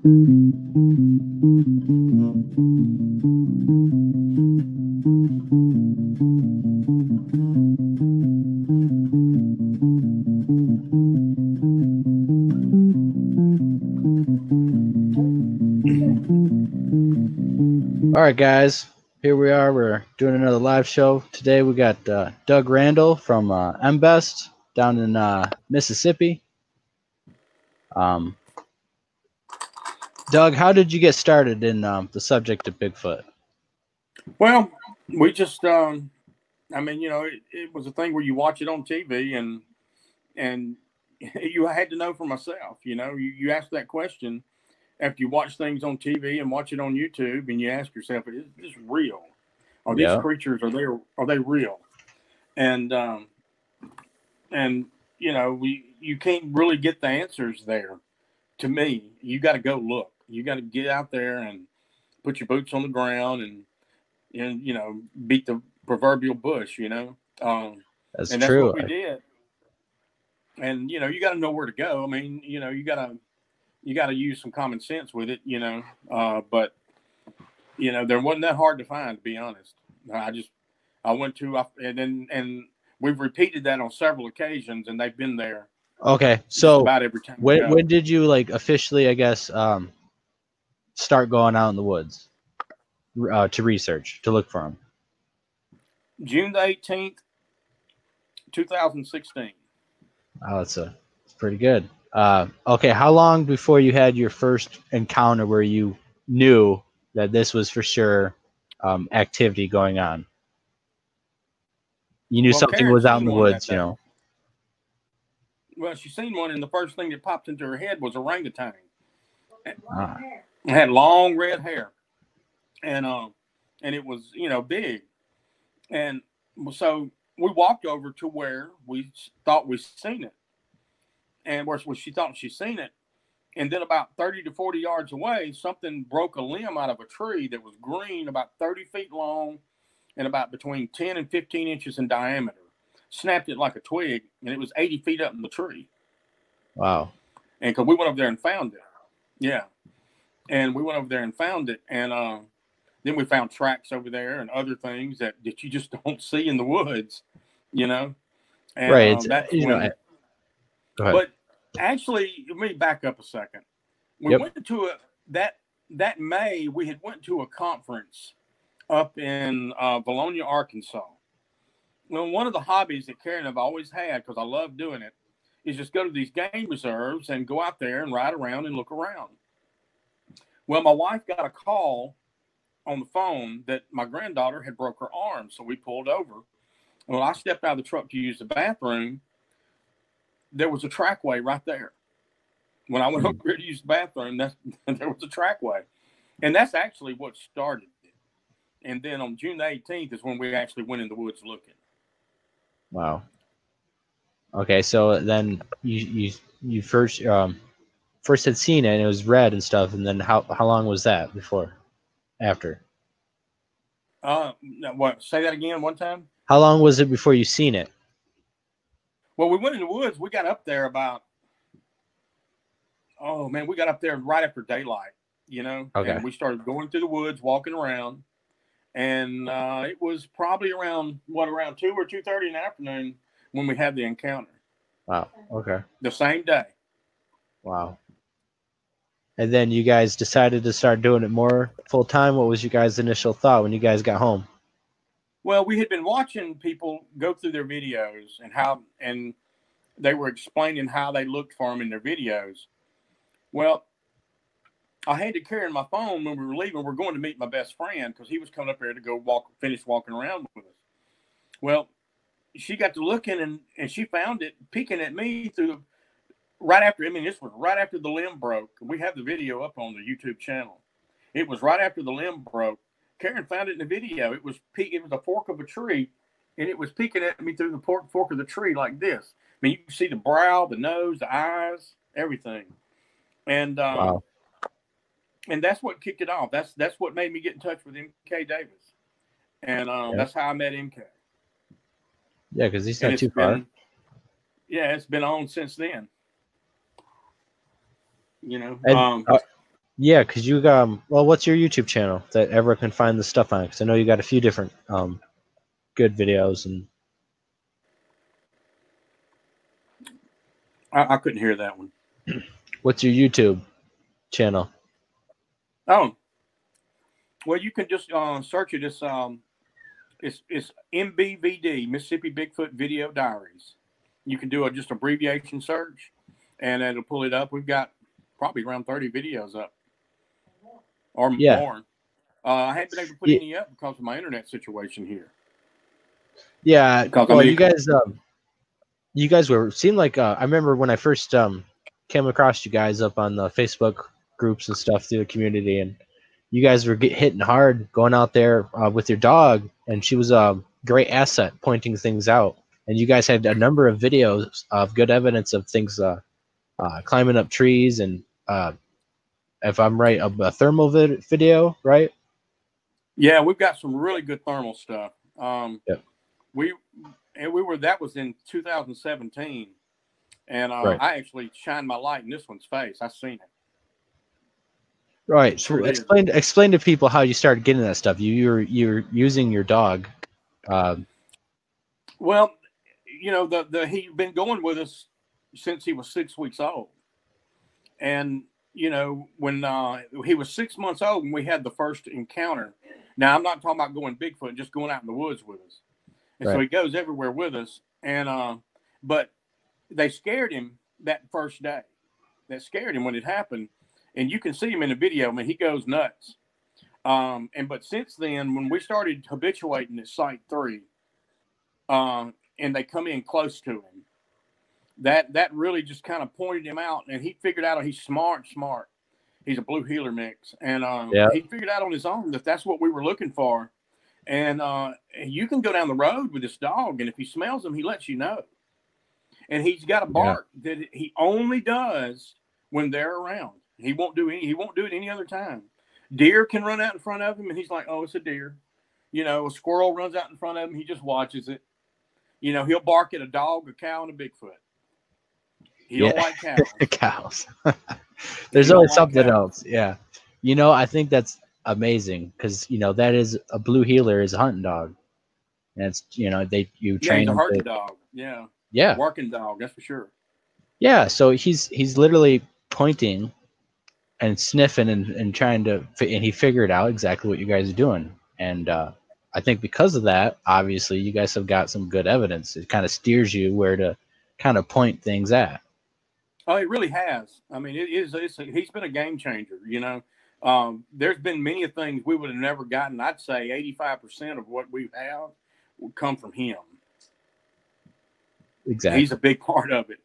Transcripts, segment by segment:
All right, guys. Here we are. We're doing another live show. Today we got Doug Randall from MBEST down in Mississippi. Doug, how did you get started in the subject of Bigfoot? Well, we just, I mean, you know, it was a thing where you watch it on TV and you had to know for myself, you know, you ask that question after you watch things on TV and watch it on YouTube, and you ask yourself, is this real? Are these creatures, are they real? And you know, you can't really get the answers there. To me, you got to go look. You got to get out there and put your boots on the ground and you know, beat the proverbial bush. You know, That's and true. That's what we did. And you know, you got to know where to go. I mean, you know, you got to use some common sense with it. You know, but you know, there wasn't that hard to find, to be honest. I went to and we've repeated that on several occasions, and they've been there. Okay, so about every time. When did you like officially, I guess, start going out in the woods to research, to look for them? June the 18th, 2016. Oh, it's pretty good. Okay, how long before you had your first encounter where you knew that this was for sure activity going on? You knew something Karen was out in the woods, you know. Well, she seen one, and the first thing that popped into her head was orangutan. It had long red hair, and it was, you know, big. And so we walked over to where we thought we seen it, and where she thought she seen it. And then about 30 to 40 yards away, something broke a limb out of a tree that was green, about 30 feet long, and about between 10 and 15 inches in diameter. Snapped it like a twig, and it was 80 feet up in the tree. Wow. And because we went over there and found it. Yeah. And we went over there and found it. And then we found tracks over there and other things that you just don't see in the woods, you know? And, right. That's you when, know, go ahead. But actually, let me back up a second. We went to that May, we had went to a conference up in Bologna, Arkansas. Well, one of the hobbies that Karen and I've always had, because I love doing it, is just go to these game reserves and go out there and ride around and look around. Well, my wife got a call on the phone that my granddaughter had broke her arm, so we pulled over. Well, I stepped out of the truck to use the bathroom. There was a trackway right there. When I went over there to use the bathroom, there was a trackway. And that's actually what started it. And then on June 18th is when we actually went in the woods looking. Wow. Okay, so then you first had seen it and it was red and stuff, and then how long was that after? What? Say that again one time. How long was it before you seen it? Well, we went in the woods. We got up there about, we got up there right after daylight, you know. Okay. And we started going through the woods, walking around, and it was probably around 2 or 2:30 in the afternoon when we had the encounter. Wow. Okay. The same day. Wow. And then you guys decided to start doing it more full time. What was your guys' initial thought when you guys got home? Well, we had been watching people go through their videos and they were explaining how they looked for them in their videos. Well, I handed Karen my phone when we were leaving. We're going to meet my best friend because he was coming up here to go finish walking around with us. Well, she got to looking and she found it peeking at me right after. I mean, this was right after the limb broke. We have the video up on the YouTube channel. It was right after the limb broke. Karen found it in the video. It was a fork of a tree, and it was peeking at me through the fork of the tree like this. I mean, you can see the brow, the nose, the eyes, everything. And wow. And that's what kicked it off. That's what made me get in touch with MK Davis, and that's how I met MK. Yeah, because he's not too far. It's been on since then. You know. And, Yeah, because you got well, what's your YouTube channel that everyone can find the stuff on? Because I know you got a few different good videos. And I couldn't hear that one. what's your YouTube channel? Oh, well, you can just search it. It's MBVD, Mississippi Bigfoot Video Diaries. You can do just abbreviation search, and it'll pull it up. We've got probably around 30 videos up or Yeah. more. I haven't been able to put any up because of my internet situation here. Yeah. Because Well, you guys were seemed like I remember when I first came across you guys up on the Facebook groups and stuff through the community, and you guys were hitting hard going out there with your dog, and she was a great asset pointing things out. And you guys had a number of videos of good evidence of things climbing up trees, and if I'm right, a thermal video, right? Yeah, we've got some really good thermal stuff. Yep. We were that was in 2017, and Right. I actually shined my light in this one's face. I seen it. Right. So explain to people how you started getting that stuff. You're using your dog. Well, you know, he'd been going with us since he was 6 weeks old, and you know, when he was 6 months old, and we had the first encounter. Now, I'm not talking about going Bigfoot, just going out in the woods with us. And so he goes everywhere with us. And but they scared him that first day. That scared him when it happened. And you can see him in the video. I mean, he goes nuts. But since then, when we started habituating at Site 3, and they come in close to him, that really just kind of pointed him out. And he figured out he's smart. He's a blue heeler mix. And he figured out on his own that that's what we were looking for. And you can go down the road with this dog, and if he smells them, he lets you know. And he's got a bark that he only does when they're around. He won't do it any other time. Deer can run out in front of him, and he's like, "Oh, it's a deer." You know, a squirrel runs out in front of him, he just watches it. You know, he'll bark at a dog, a cow, and a Bigfoot. He don't like cows. Cows. There's always something else. Yeah. You know, I think that's amazing because that is a blue heeler is a hunting dog, and it's you train he's a hunting dog. Yeah, working dog, that's for sure. Yeah, so he's literally pointing and sniffing and trying to, and he figured out exactly what you guys are doing. And I think because of that, obviously you guys have got some good evidence. It kind of steers you where to kind of point things at. Oh, it really has. I mean, he's been a game changer. There's been many things we would have never gotten. I'd say 85% of what we have would come from him. Exactly. He's a big part of it.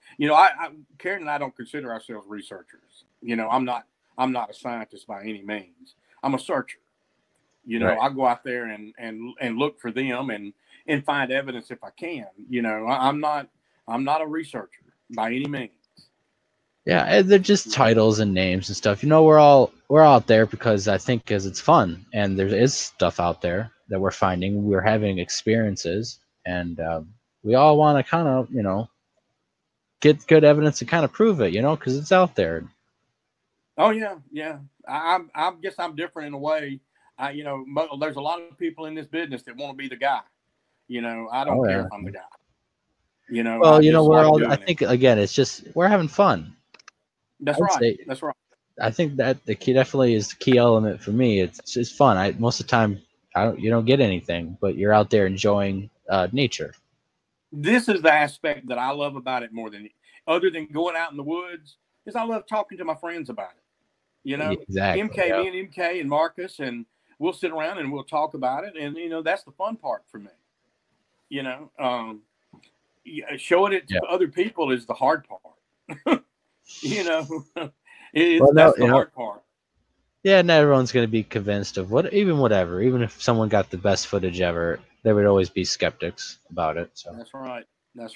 Karen and I don't consider ourselves researchers. I'm not a scientist by any means. I'm a searcher. Right. I go out there and look for them and find evidence if I can. I'm not a researcher by any means. Yeah, and they're just titles and names and stuff. We're out there because I think because it's fun, and there is stuff out there that we're finding. We're having experiences, and we all want to kind of get good evidence to kind of prove it, because it's out there. Oh yeah. I guess I'm different in a way. There's a lot of people in this business that want to be the guy. I don't care if I'm the guy. Well, we're all. I think again, it's just we're having fun. That's right. That's right. I think that the key definitely is the key element for me. It's just fun. Most of the time, you don't get anything, but you're out there enjoying nature. This is the aspect that I love about it more than other than going out in the woods. Is I love talking to my friends about it. Exactly. Me and MK and Marcus, and we'll sit around and we'll talk about it, and that's the fun part for me. Showing it to other people is the hard part. That's the hard part. Yeah, not everyone's going to be convinced of whatever. Even if someone got the best footage ever, there would always be skeptics about it. So That's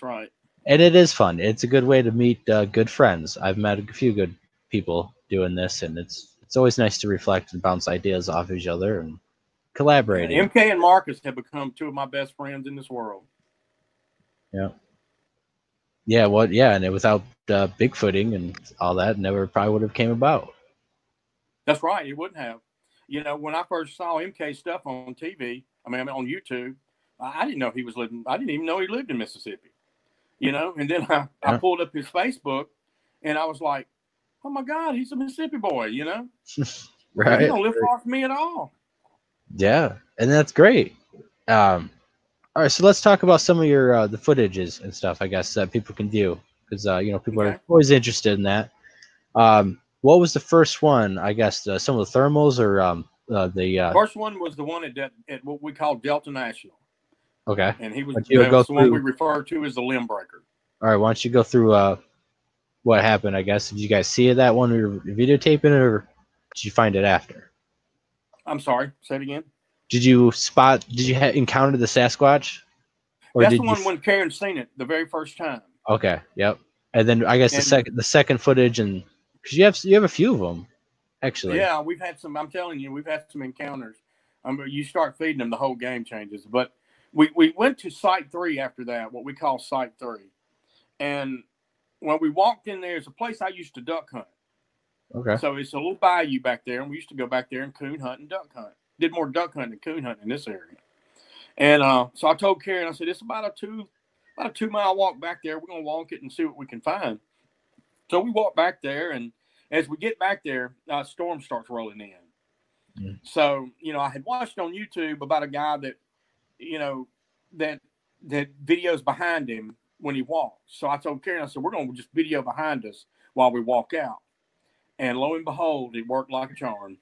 right. And it is fun. It's a good way to meet good friends. I've met a few good people doing this, and it's always nice to reflect and bounce ideas off each other and collaborate. Yeah, MK and Marcus have become two of my best friends in this world. Yeah. Yeah, and without bigfooting and all that, never probably would have came about. That's right. It wouldn't have. You know, when I first saw MK stuff on TV, on YouTube, I didn't know he was living. I didn't even know he lived in Mississippi. You know, and then I Yeah. pulled up his Facebook, and I was like, oh my God, he's a Mississippi boy. You know, well, he Right. don't live far from me at all. Yeah, and that's great. All right, so let's talk about some of your the footages and stuff. I guess that people can view because people are Okay. always interested in that. What was the first one? I guess some of the thermals or the First one was the one at what we call Delta National, okay. and he was Why don't you that go was the one we through? refer to as the limb breaker. All right, why don't you go through what happened? I guess did you guys see that one? We were videotaping it, or did you find it after? I'm sorry, say it again. Did you spot? Did you encounter the Sasquatch, or That's the did you? one when Karen seen it the very first time. Okay, yep. And then I guess And the second footage, and because you have a few of them actually. yeah, we've had some. I'm telling you, we've had some encounters. You start feeding them, the whole game changes. But we went to Site 3 after that, what we call Site 3. And when we walked in there, it's a place I used to duck hunt. Okay. So it's a little bayou back there, and we used to go back there and coon hunt and duck hunt. Did more duck hunting than coon hunting in this area. And so I told Karen, I said, it's about a 2 mile walk back there. We're gonna walk it and see what we can find. So we walk back there, and as we get back there, a storm starts rolling in. Mm. So, I had watched on YouTube about a guy that, that videos behind him when he walks. So I told Karen, I said, we're going to just video behind us while we walk out. And lo and behold, it worked like a charm.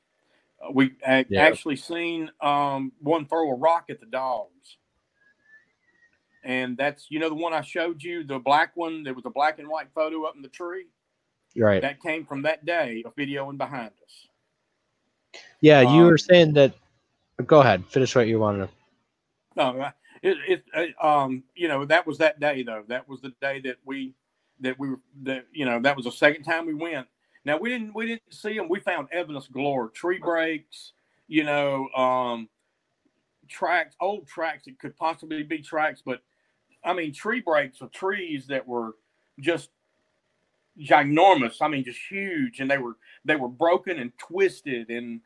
We actually seen one throw a rock at the dogs. And that's, the one I showed you, the black one. There was a black and white photo up in the tree. Right. That came from that day of videoing behind us. Yeah, you were saying that. Go ahead, finish what you wanted to. No, that was that day though. That was the day that was the second time we went. Now we didn't see them. We found evidence galore, tree breaks, tracks, old tracks. It could possibly be tracks, but tree breaks of trees that were just ginormous. Just huge, and they were broken and twisted, and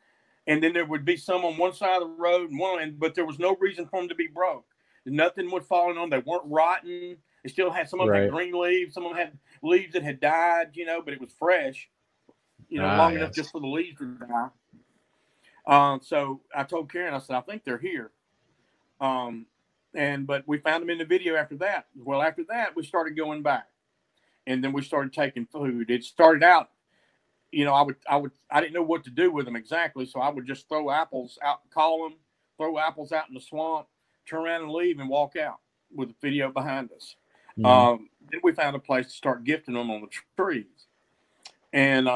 then there would be some on one side of the road but there was no reason for them to be broke. Nothing was falling on. They weren't rotten. They still had some of them had green leaves. Some of them had leaves that had died, but it was fresh, long enough just for the leaves to die. So I told Karen, I said, I think they're here. But we found them in the video after that. Well, after that, we started going back, and then we started taking food. It started out, I didn't know what to do with them exactly, so I would just throw apples out, call them, throw apples out in the swamp, turn around and leave, and walk out with the video behind us. Mm-hmm. Then we found a place to start gifting them on the trees, and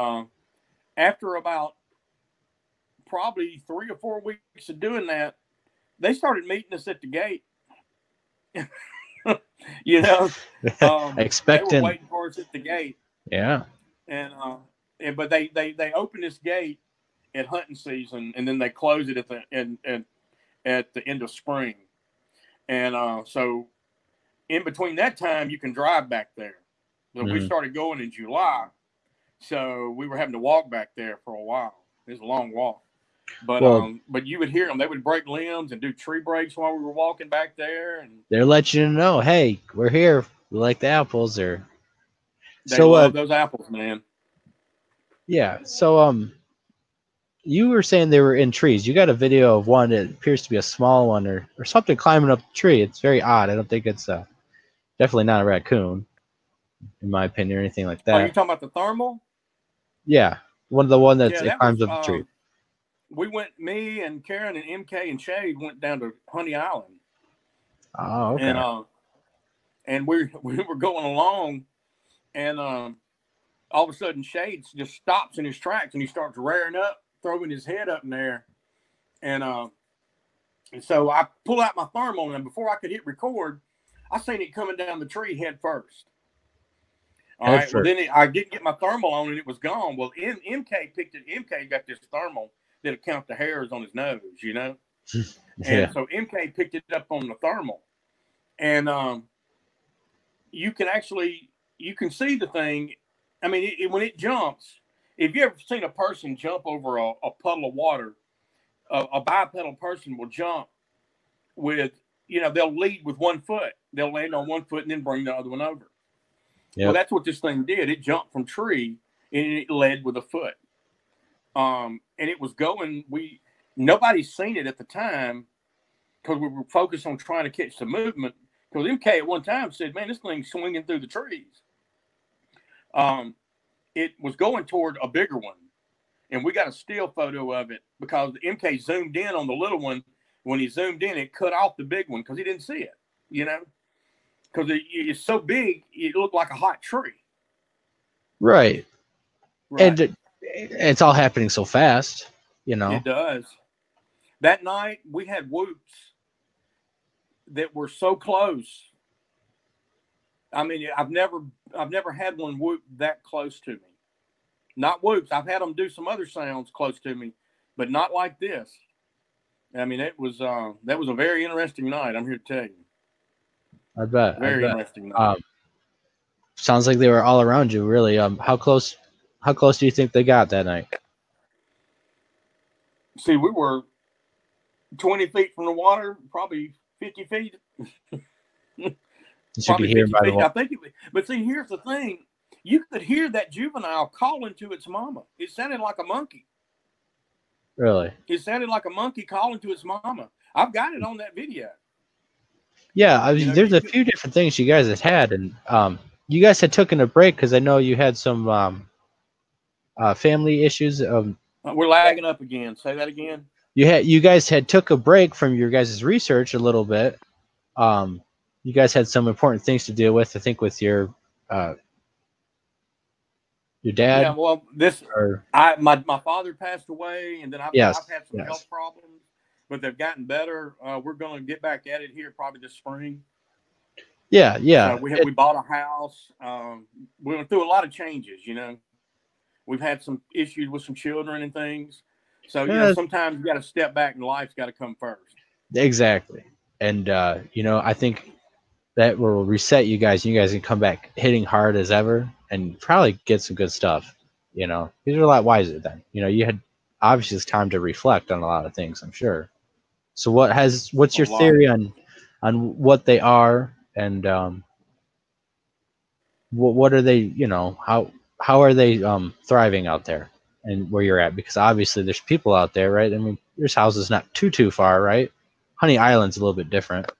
after about probably 3 or 4 weeks of doing that, they started meeting us at the gate. Expecting. They were waiting for us at the gate. Yeah. But they open this gate at hunting season, and then they close it at the end of spring. And so in between that time, you can drive back there. But we started going in July, so we were having to walk back there for a while. It was a long walk. But you would hear them. They would break limbs and do tree breaks while we were walking back there. And they're letting you know, hey, we're here. We like the apples. Or they love those apples, man. Yeah. So you were saying they were in trees. You got a video of one that appears to be a small one or something climbing up the tree. It's very odd. I don't think it's definitely not a raccoon, in my opinion, or anything like that. Are you talking about the thermal? Yeah, one that climbs up the tree. We went, me and Karen and MK and Shade went down to Honey Island. Oh, okay. And we were going along, and all of a sudden Shade just stops in his tracks, and he starts rearing up, throwing his head up in there. And so I pull out my thermal, and before I could hit record, I seen it coming down the tree head first. All right. Well, then I didn't get my thermal on, and it was gone. Well, MK picked it. MK got this thermal that'll count the hairs on his nose, Yeah. And so MK picked it up on the thermal, and you can see the thing. When it jumps, if you ever seen a person jump over a puddle of water, a bipedal person will jump with, they'll lead with one foot. They'll land on one foot and then bring the other one over. Yep. Well, that's what this thing did. It jumped from tree and it led with a foot. And it was going, nobody's seen it at the time because we were focused on trying to catch the movement. Because MK at one time said, man, this thing's swinging through the trees. It was going toward a bigger one. And we got a still photo of it because MK zoomed in on the little one. When he zoomed in, it cut off the big one because he didn't see it, because it's so big, it looked like a hot tree. Right. And it's all happening so fast, It does. That night, we had whoops that were so close. I mean, I've never had one whoop that close to me. Not whoops. I've had them do some other sounds close to me, but not like this. I mean, that was a very interesting night. I'm here to tell you. I bet. Very interesting night. Sounds like they were all around you, really. How close do you think they got that night? See, we were 20 feet from the water, probably 50 feet. Probably 50 feet. I think but see, here's the thing. You could hear that juvenile calling to its mama. It sounded like a monkey. Really? It sounded like a monkey calling to its mama. I've got it on that video. Yeah, there's a few different things you guys had, and you guys had taken a break because I know you had some family issues. We're lagging up again. Say that again. You guys had took a break from your guys' research a little bit. You guys had some important things to deal with. I think with your dad. Yeah, well, my father passed away, and then I've had some health problems, but they've gotten better. We're going to get back at it here probably this spring. Yeah. So we bought a house. We went through a lot of changes. We've had some issues with some children and things. So sometimes you got to step back, and life's got to come first. Exactly, and I think that will reset you guys. You guys can come back hitting hard as ever and probably get some good stuff. These are a lot wiser then. You had obviously it's time to reflect on a lot of things, I'm sure. So what's your theory on what they are and what are they, how are they thriving out there and where you're at? Because obviously there's people out there, right? I mean, there's houses not too far, right? Honey Island's a little bit different.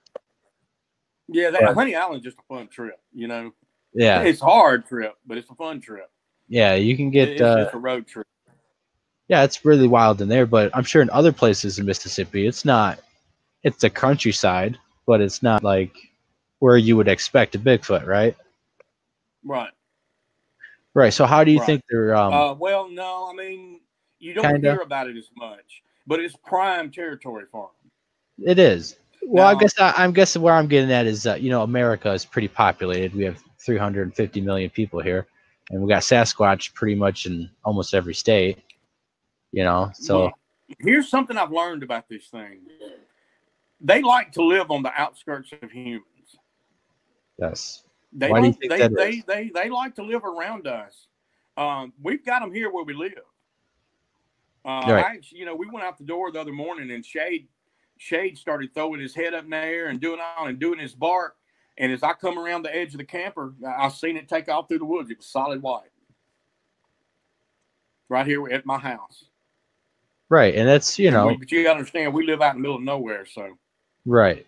Yeah, Honey Island's just a fun trip, Yeah. It's a hard trip, but it's a fun trip. Yeah, you can get... It's just a road trip. Yeah, it's really wild in there, but I'm sure in other places in Mississippi, it's the countryside, but it's not like where you would expect a Bigfoot, right? Right. Right, so how do you think they're... well, no, I mean, you don't hear about it as much, but it's prime territory for them. It is. Well, I'm guessing where I'm getting at is that, America is pretty populated. We have 350 million people here, and we got Sasquatch pretty much in almost every state, so... Well, here's something I've learned about this thing. They like to live on the outskirts of humans. Yes. They like to live around us. We've got them here where we live. Right. We went out the door the other morning and Shade started throwing his head up in the air and doing his bark. And as I come around the edge of the camper, I seen it take off through the woods. It was solid white. Right here at my house. Right. And that's, but you got to understand, we live out in the middle of nowhere. So. Right.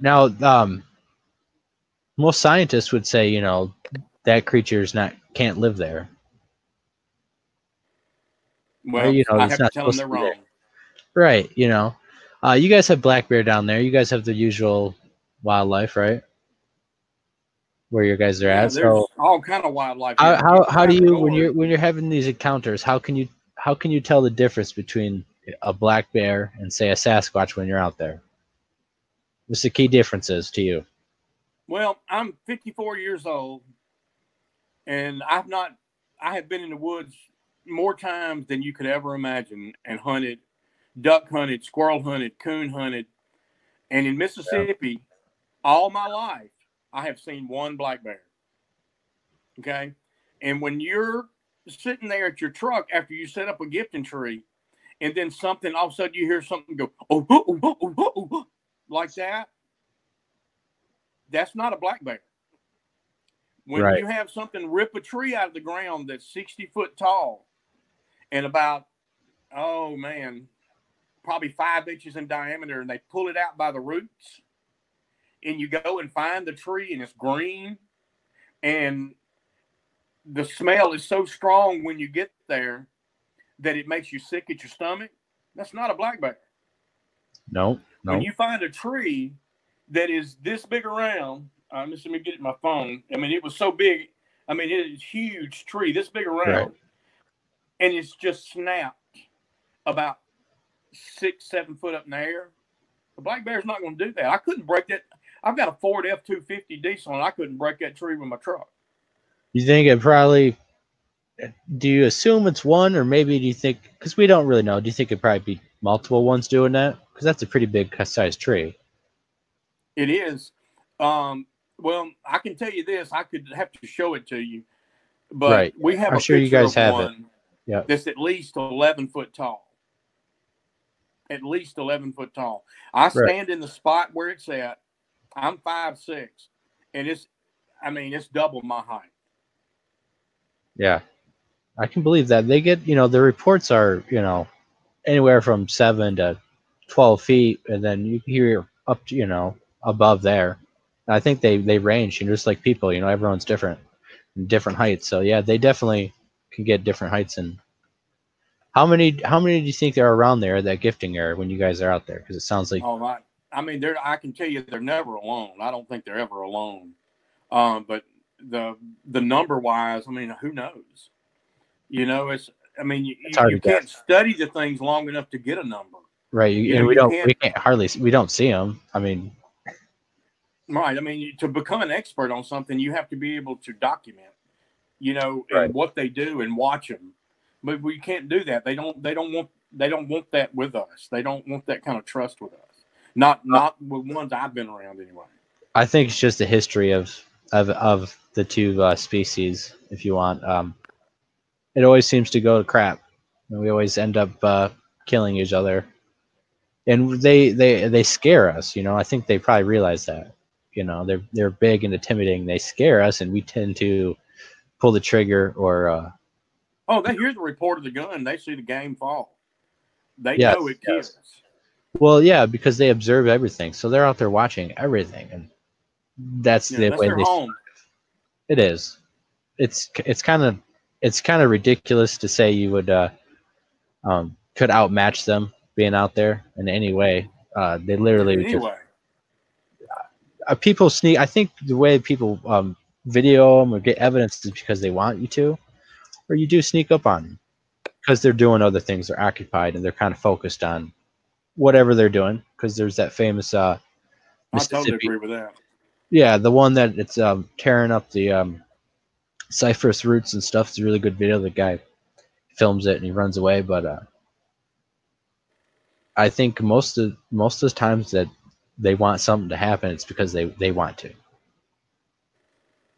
Now, most scientists would say, that creature's can't live there. Well, I have to tell them they're wrong. Right. You guys have black bear down there. You guys have the usual wildlife, right? Where your guys are at. There's so all kind of wildlife. How do you when you're having these encounters? How can you tell the difference between a black bear and say a Sasquatch when you're out there? What's the key differences to you? Well, I'm 54 years old, and I have been in the woods more times than you could ever imagine and hunted. Duck hunted, squirrel hunted, coon hunted. And in Mississippi, all my life, I have seen one black bear. Okay? And when you're sitting there at your truck after you set up a gifting tree, and then something, all of a sudden you hear something go, oh, oh, oh, oh, oh, oh, like that, that's not a black bear. When Right. you have something rip a tree out of the ground that's 60 foot tall and about, oh man, probably 5 inches in diameter, and they pull it out by the roots, and you go and find the tree and it's green, and the smell is so strong when you get there that it makes you sick at your stomach, that's not a black bear. No, When no. you find a tree that is this big around, let me get it my phone. I mean, it was so big. I mean, it is a huge tree, this big Right. around, and it's just snapped about 6, 7 foot up in the air. The black bear's not going to do that. I couldn't break that. I've got a Ford F-250 diesel, and I couldn't break that tree with my truck. You think it probably? Do you assume it's one, or maybe do you think? Because we don't really know. Do you think it probably be multiple ones doing that? Because that's a pretty big sized tree. It is. Well, I can tell you this. I could have to show it to you, but Right. we have I'm a sure you picture guys of have it. one Yeah. that's at least 11 foot tall. At least 11 foot tall. I Right. stand in the spot where it's at. I'm 5'6", and it's double my height. Yeah. I can believe that. They get, the reports are, anywhere from 7 to 12 feet, and then you hear up to, above there. I think they range, just like people, everyone's different, different heights. So yeah, they definitely can get different heights. And how many do you think there are around there at that gifting area when you guys are out there? Because it sounds like All right. I mean, I can tell you they're never alone. I don't think they're ever alone. But the number wise, I mean, who knows? it's hard You to can't guess, study the things long enough to get a number. right? And You can't. we don't see them. I mean, Right. I mean, to become an expert on something, you have to be able to document, right. and what they do and watch them. But we can't do that. They don't want that with us. They don't want that kind of trust with us. Not with ones I've been around anyway. I think it's just the history of the two species. If you want, it always seems to go to crap, and we always end up killing each other. And they scare us. I think they probably realize that. They're big and intimidating. They scare us, and we tend to pull the trigger or. Oh, they hear the report of the gun. They see the game fall. They know Yes, it yes. kills. Well, yeah, because they observe everything, so they're out there watching everything, and that's the That's way their they. home. It is. It's kind of ridiculous to say you would could outmatch them being out there in any way. They literally would just Anyway, people sneak. I think the way people video them or get evidence is because they want you to, or you do sneak up on them because they're doing other things. They're occupied and they're kind of focused on whatever they're doing. Because there's that famous I totally Mississippi. agree with that. Yeah, the one that it's tearing up the cypress roots and stuff. It's a really good video. The guy films it and he runs away, but I think most of the times that they want something to happen, it's because they want to.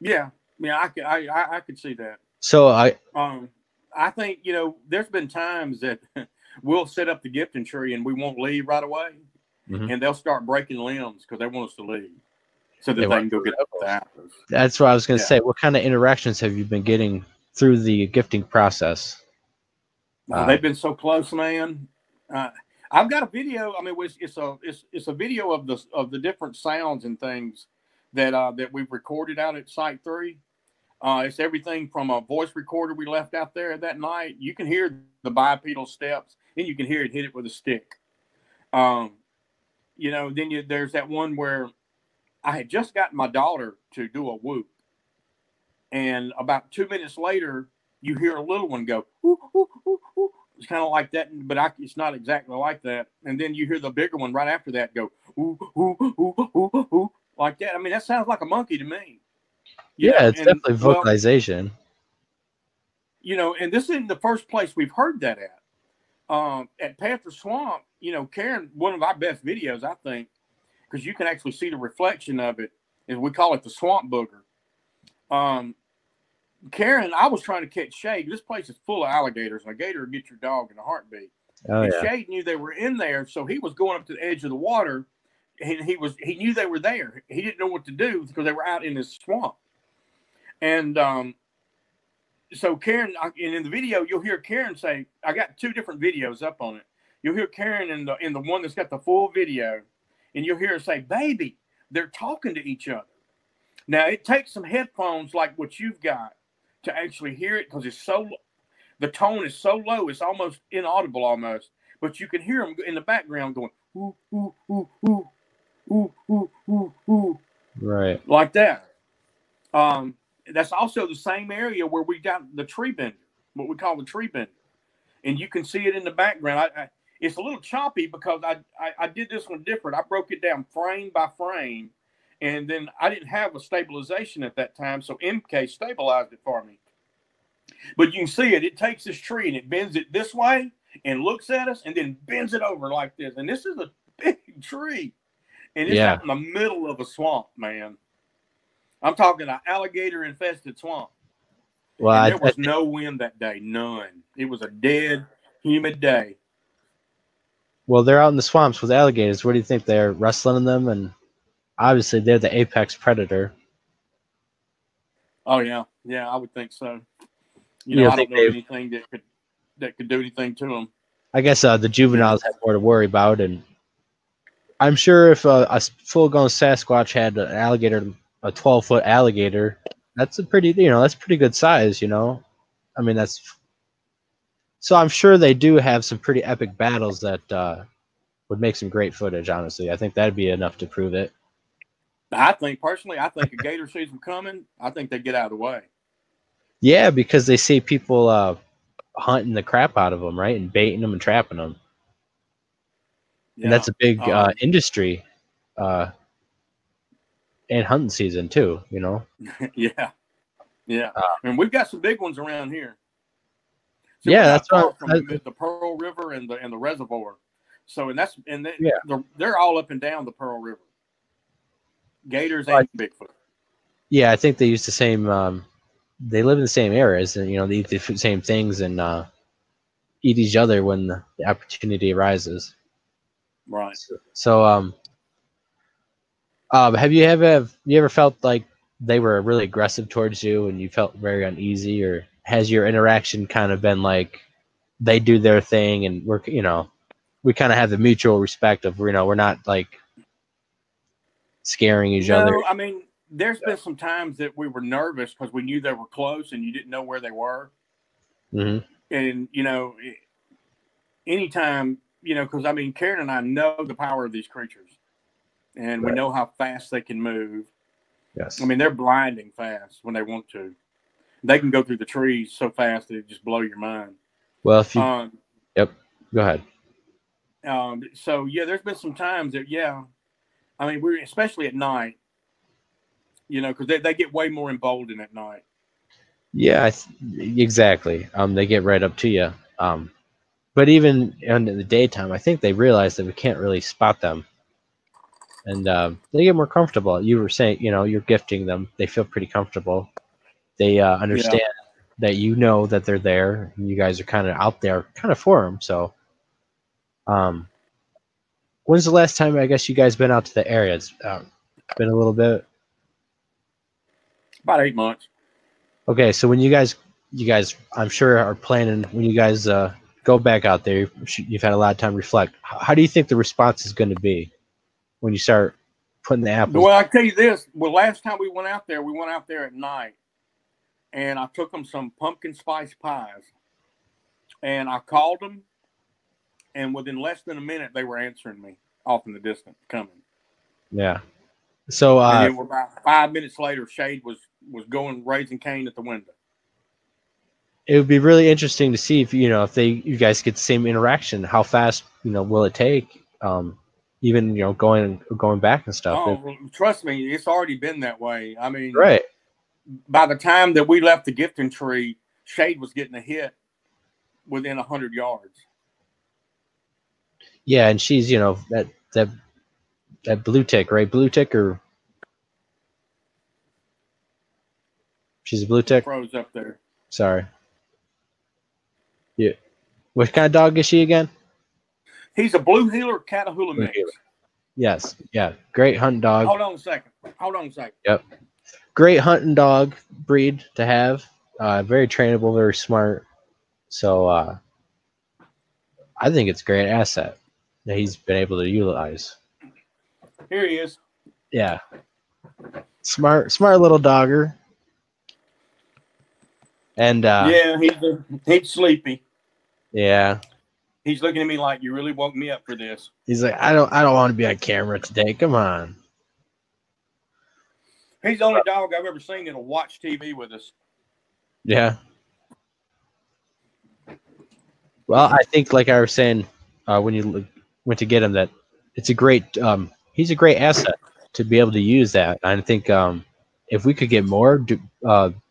Yeah, I could see that. So I think there's been times that we'll set up the gifting tree and we won't leave right away, mhm. and they'll start breaking limbs because they want us to leave so that They they want can go get the apples. That's what I was going to Yeah. say. What kind of interactions have you been getting through the gifting process? Oh, they've been so close, man. I've got a video. I mean, it's a video of the different sounds and things that we've recorded out at Site 3. It's everything from a voice recorder we left out there that night. You can hear the bipedal steps, and you can hear it hit it with a stick. There's that one where I had just gotten my daughter to do a whoop, and about 2 minutes later, you hear a little one go, ooh, ooh, ooh, ooh. It's kind of like that, but it's not exactly like that. And then you hear the bigger one right after that go, ooh, ooh, ooh, ooh, ooh, like that. I mean, that sounds like a monkey to me. Yeah, it's definitely vocalization. And this isn't the first place we've heard that at Panther Swamp. Karen, one of our best videos, I think, because you can actually see the reflection of it, is we call it the swamp booger. Karen, I was trying to catch Shade. This place is full of alligators, and a gator will get your dog in a heartbeat. Oh, And yeah. Shade knew they were in there, so he was going up to the edge of the water, and he knew they were there. He didn't know what to do because they were out in this swamp. And so Karen, and in the video, you'll hear Karen say, "I got 2 different videos up on it." You'll hear Karen in the one that's got the full video, and you'll hear her say, "Baby, they're talking to each other." Now it takes some headphones like what you've got to actually hear it because the tone is so low, it's almost inaudible almost, but you can hear them in the background going ooh ooh ooh ooh ooh ooh ooh ooh, Right. like that. That's also the same area where we got the tree bender, what we call the tree bender, and you can see it in the background. It's a little choppy because I did this one different. I broke it down frame by frame, and then I didn't have a stabilization at that time, so MK stabilized it for me. But you can see it. It takes this tree and it bends it this way and looks at us and then bends it over like this. And this is a big tree, and it's out in the middle of a swamp, man. I'm talking an alligator-infested swamp. Well, and there was no wind that day, none. It was a dead, humid day. Well, they're out in the swamps with alligators. What do you think? They're wrestling them, and obviously they're the apex predator. Oh yeah, I would think so. You know, I don't know anything that could do anything to them. I guess the juveniles have more to worry about, and I'm sure if a full-grown Sasquatch had an alligator, a 12-foot alligator, that's a pretty, that's pretty good size, I mean, so I'm sure they do have some pretty epic battles that would make some great footage, honestly. I think that'd be enough to prove it. I think a gator sees them coming, I think they get out of the way. Yeah, because they see people hunting the crap out of them, right? And baiting them and trapping them. Yeah. And that's a big industry and hunting season too, Yeah. And we've got some big ones around here. So yeah, that's right. From the Pearl River and the reservoir. So they're all up and down the Pearl River. Gators and Bigfoot. Yeah, I think they use the same. They live in the same areas, and they eat the same things and eat each other when the opportunity arises. Right. So have you ever felt like they were really aggressive towards you and you felt very uneasy, or has your interaction kind of been like they do their thing and we kind of have the mutual respect of we're not like scaring each other? I mean, there's been some times that we were nervous because we knew they were close and you didn't know where they were. Mm-hmm. And anytime, because I mean, Karen and I know the power of these creatures, and we know how fast they can move. Yes. I mean, they're blinding fast when they want to. They can go through the trees so fast that it just blow your mind. Well, if you, yep, go ahead. So yeah, there's been some times that I mean, we're especially at night, because they get way more emboldened at night. Yeah, exactly. They get right up to you. But even in the daytime, I think they realize that we can't really spot them, and they get more comfortable. You were saying, you're gifting them; they feel pretty comfortable. They understand that that they're there, and you guys are kind of out there, kind of for them. So, when's the last time I guess you guys been out to the area? It's been a little bit. About 8 months. Okay, so when you guys, I'm sure are planning when you guys go back out there. You've had a lot of time to reflect. How do you think the response is going to be when you start putting the apples? Well, I tell you this. Well, last time we went out there at night, and I took them some pumpkin spice pies, and I called them, and within less than a minute, they were answering me off in the distance, coming. Yeah. So, and then about 5 minutes later, Shade was going raising Cain at the window. It would be really interesting to see if you guys get the same interaction. How fast will it take? Even going back and stuff. Oh, trust me, it's already been that way. I mean, right. By the time that we left the gifting tree, Shade was getting a hit within 100 yards. Yeah, and she's that blue tick, right? Blue tick or She's a blue tick. Froze up there. Sorry. Yeah. What kind of dog is she again? He's a blue heeler Catahoula Blue mix. heeler. Yes. Yeah. Great hunting dog. Hold on a second. Yep. Great hunting dog breed to have. Very trainable, very smart. So I think it's a great asset that he's been able to utilize. Here he is. Yeah. Smart little dogger. And yeah, he's sleepy. Yeah. He's looking at me like, you really woke me up for this. He's like, I don't want to be on camera today. Come on. He's the only dog I've ever seen that'll watch TV with us. Yeah. Well, I think, like I was saying, when you went to get him, that it's a great. He's a great asset to be able to use that. I think if we could get more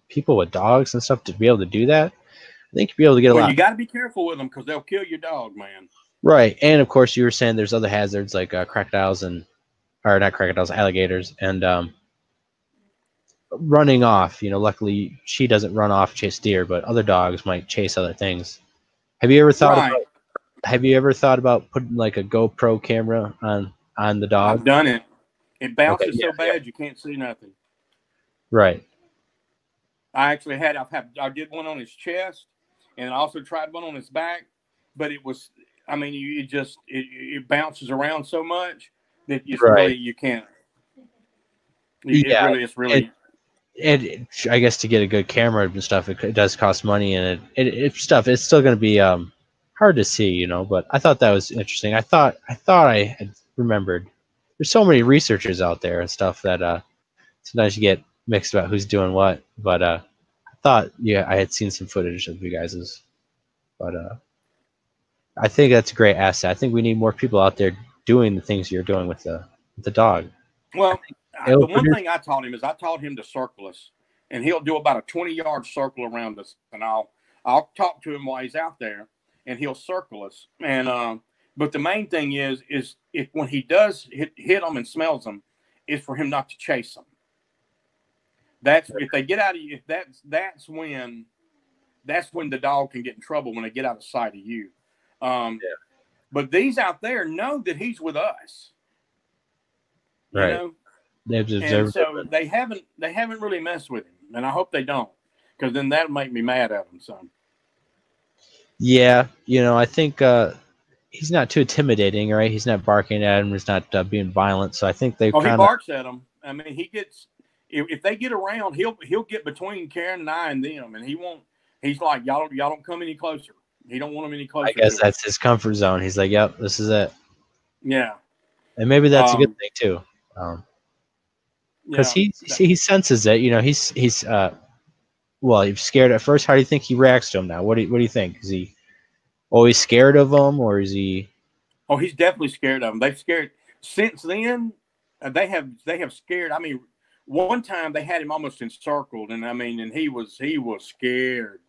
people with dogs and stuff to be able to do that, I think you'd be able to get a lot. You got to be careful with them because they'll kill your dog, man. Right, and of course, you were saying there's other hazards like crocodiles or not crocodiles, alligators, and running off. Luckily she doesn't run off chase deer, but other dogs might chase other things. Have you ever thought about putting like a GoPro camera on the dog? I've done it. It bounces so bad you can't see nothing. Right. I did one on his chest, and I also tried one on his back, but it was, it bounces around so much that you can't. It's really. And I guess to get a good camera and stuff, it does cost money, and it's still going to be hard to see, But I thought that was interesting. I thought I had remembered. There's so many researchers out there and stuff that sometimes you get mixed about who's doing what. But I thought, I had seen some footage of you guys's. But I think that's a great asset. I think we need more people out there doing the things you're doing with the dog. Well, the one thing I taught him is I taught him to circle us, and he'll do about a 20-yard circle around us, and I'll talk to him while he's out there, and he'll circle us. And but the main thing is if when he does hit them and smells them, is for him not to chase them. That's if they get out of you. That's when the dog can get in trouble, when they get out of sight of you. But these out there know that he's with us. Right. And so they haven't really messed with him, and I hope they don't, because then that'll make me mad at them. So. Yeah, I think he's not too intimidating, right? He's not barking at him. He's not being violent. So I think they. He barks at them. I mean, he gets if they get around, he'll get between Karen and I and them, and he won't. He's like, y'all don't come any closer. He don't want them any closer. I guess that's his comfort zone. He's like, yep, this is it. Yeah. And maybe that's a good thing too. Because he senses it. He's he's scared at first. How do you think he reacts to him now? What do you think? Is he always scared of them, or is he? Oh, he's definitely scared of them. They've scared since then. They have scared. I mean, one time they had him almost encircled, and he was scared.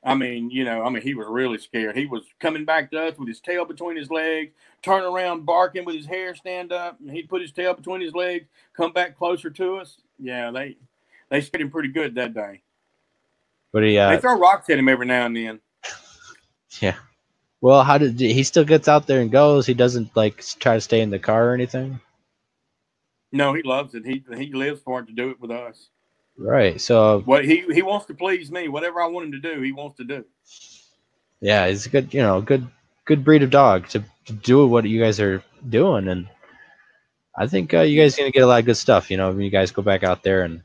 He was really scared. He was coming back to us with his tail between his legs, turn around, barking with his hair stand up, and he'd put his tail between his legs, come back closer to us. Yeah, they scared him pretty good that day. But they throw rocks at him every now and then. Yeah. Well, he still gets out there and goes? He doesn't try to stay in the car or anything? No, he loves it. He lives for it to do it with us. Right. So he wants to please me. Whatever I want him to do, he wants to do. Yeah, he's a good breed of dog to do what you guys are doing, and I think you guys are gonna get a lot of good stuff. When you guys go back out there and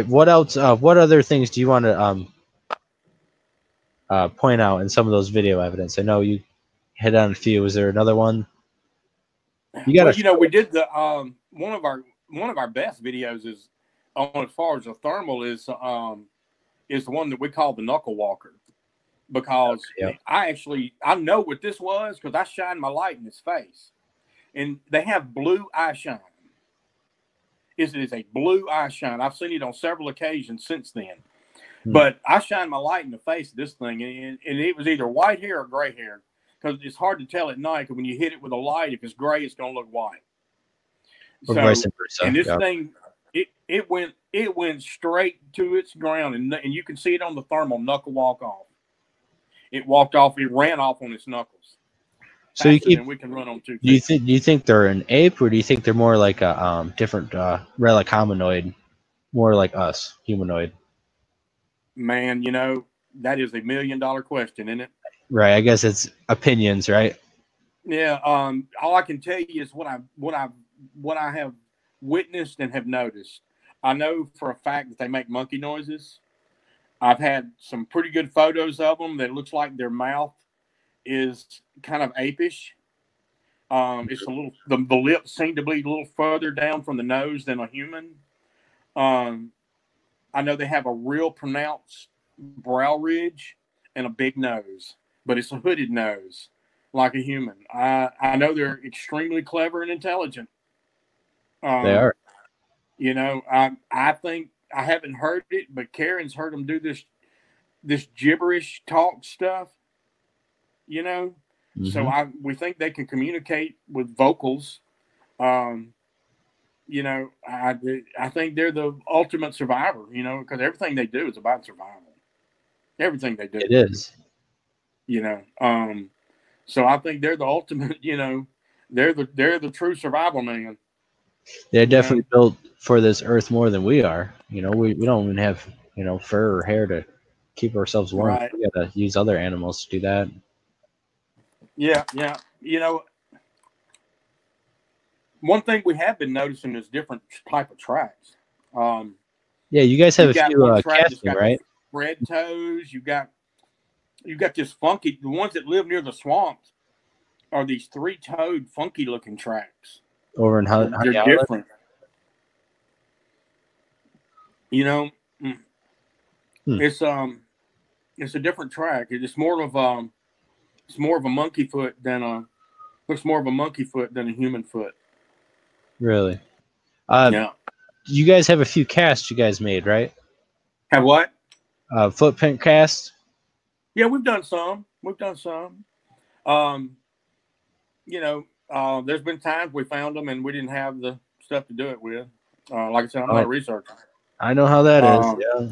what else? What other things do you want to point out in some of those video evidence? I know you hit on a few. Was there another one? We did the one of our best videos is on as far as the thermal is the one that we call the knuckle walker, because I know what this was because I shined my light in his face, and they have blue eye shine. It is a blue eye shine. I've seen it on several occasions since then, but I shined my light in the face of this thing, and it was either white hair or gray hair. Because it's hard to tell at night. Because when you hit it with a light, if it's gray, it's going to look white. or So, vice versa. and this Yeah. thing, it went straight to its ground, and you can see it on the thermal knuckle walk off. It walked off. It ran off on its knuckles So you faster keep. than we can run on 2 Do feet. you think they're an ape, or do you think they're more like a different relic hominoid, more like us, humanoid? Man, that is $1 million question, isn't it? Right. I guess it's opinions, right? Yeah. All I can tell you is what I have witnessed and have noticed. I know for a fact that they make monkey noises. I've had some pretty good photos of them that looks like their mouth is kind of apish. It's a little the lips seem to be a little further down from the nose than a human. Um, I know they have a real pronounced brow ridge and a big nose, but it's a hooded nose like a human. I know they're extremely clever and intelligent. They Um, are. I think I haven't heard it, but Karen's heard them do this gibberish talk stuff. You know, so Hmm. we think they can communicate with vocals. Um, I think they're the ultimate survivor. Because everything they do is about survival. Everything they do. It is. You know, so I think they're the ultimate. They're the true survival man. They're You know, definitely built for this earth more than we are. We don't even have fur or hair to keep ourselves warm. right? We gotta use other animals to do that. Yeah, yeah. One thing we have been noticing is different type of tracks. Um, Yeah, you guys have you a got few one track that's casting, got the right? red toes. You got this funky. The ones that live near the swamps are these 3-toed, funky looking tracks. Over in They're Honey Island. different. You know, Mm. Hmm. it's a different track. It's more of a monkey foot than a looks more of a monkey foot than a human foot. Really? Yeah. You guys have a few casts you guys made, right? Have what? Footprint casts. Yeah, we've done some. Um, there's been times we found them and we didn't have the stuff to do it with. Like I said, I'm not a researcher. I know how that is. Um, Yeah.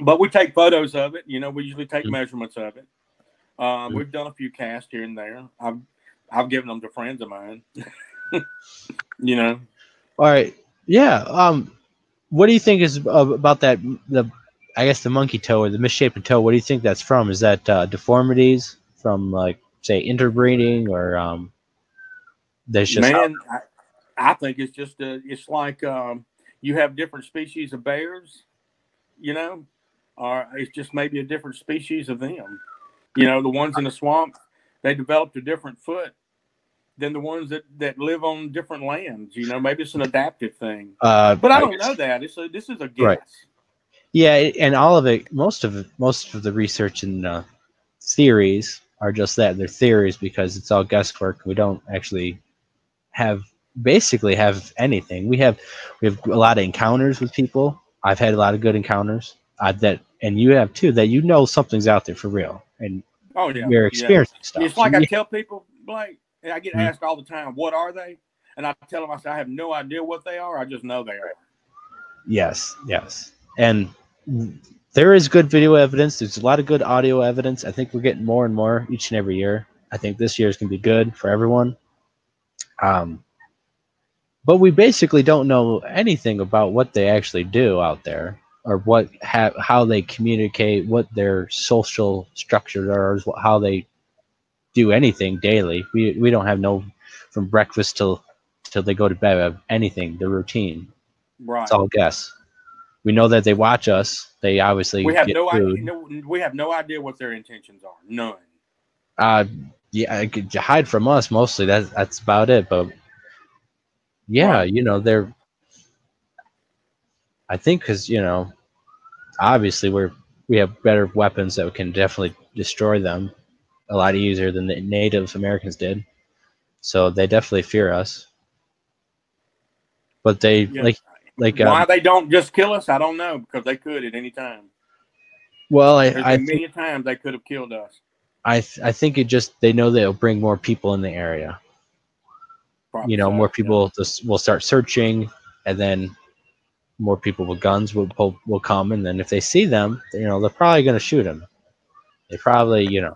but we take photos of it. We usually take Mm-hmm. measurements of it. We've done a few casts here and there. I've given them to friends of mine. All right. Yeah. What do you think is about that? I guess the monkey toe or the misshapen toe. What do you think that's from? Is that deformities from, like, say, interbreeding, or that's just how? Man, I think it's just it's like you have different species of bears, or it's just maybe a different species of them. The ones in the swamp, they developed a different foot than the ones that live on different lands. Maybe it's an adaptive thing, but I don't know that. This is a guess. Right. Yeah, and all of it, most of the research and theories are just that. They're theories because it's all guesswork. We don't actually basically have anything. We have a lot of encounters with people. I've had a lot of good encounters. And you have too, that something's out there for real, and Oh yeah, we're experiencing stuff. It's like I tell people, Blake, and I get asked all the time, "What are they?" And I tell them, I say, "I have no idea what they are. I just know they are." Yes, and there is good video evidence. There's a lot of good audio evidence. I think we're getting more and more each and every year. I think this year is going to be good for everyone. But we basically don't know anything about what they actually do out there, or how they communicate, what their social structures are, how they do anything daily. We don't have from breakfast till they go to bed of anything, the routine. Right. It's all guess. We know that they watch us. They obviously get food. We have no idea what their intentions are. None. Yeah, hide from us mostly. That's about it. But yeah, Right. they're. I think because obviously we have better weapons that can definitely destroy them a lot easier than the Native Americans did. So they definitely fear us. But they why they don't just kill us, I don't know, because they could at any time. Well, There's I been think many times they could have killed us. I think they know they'll bring more people in the area. probably more so. people will start searching, and then more people with guns will come, and then if they see them, they're probably going to shoot them. They probably, I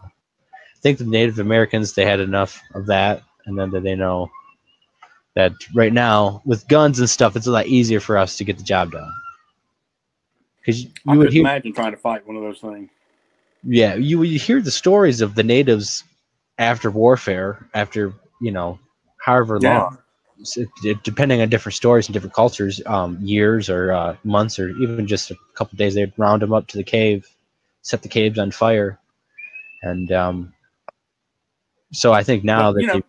think the Native Americans, they had enough of that, and then they know that right now with guns and stuff, it's a lot easier for us to get the job done. Because I you would couldn't hear, imagine trying to fight one of those things. yeah, you would hear the stories of the natives after warfare, after however Yeah. long, depending on different stories and different cultures, years or months or even just a couple of days, they'd round them up to the cave, set the caves on fire, and so I think now But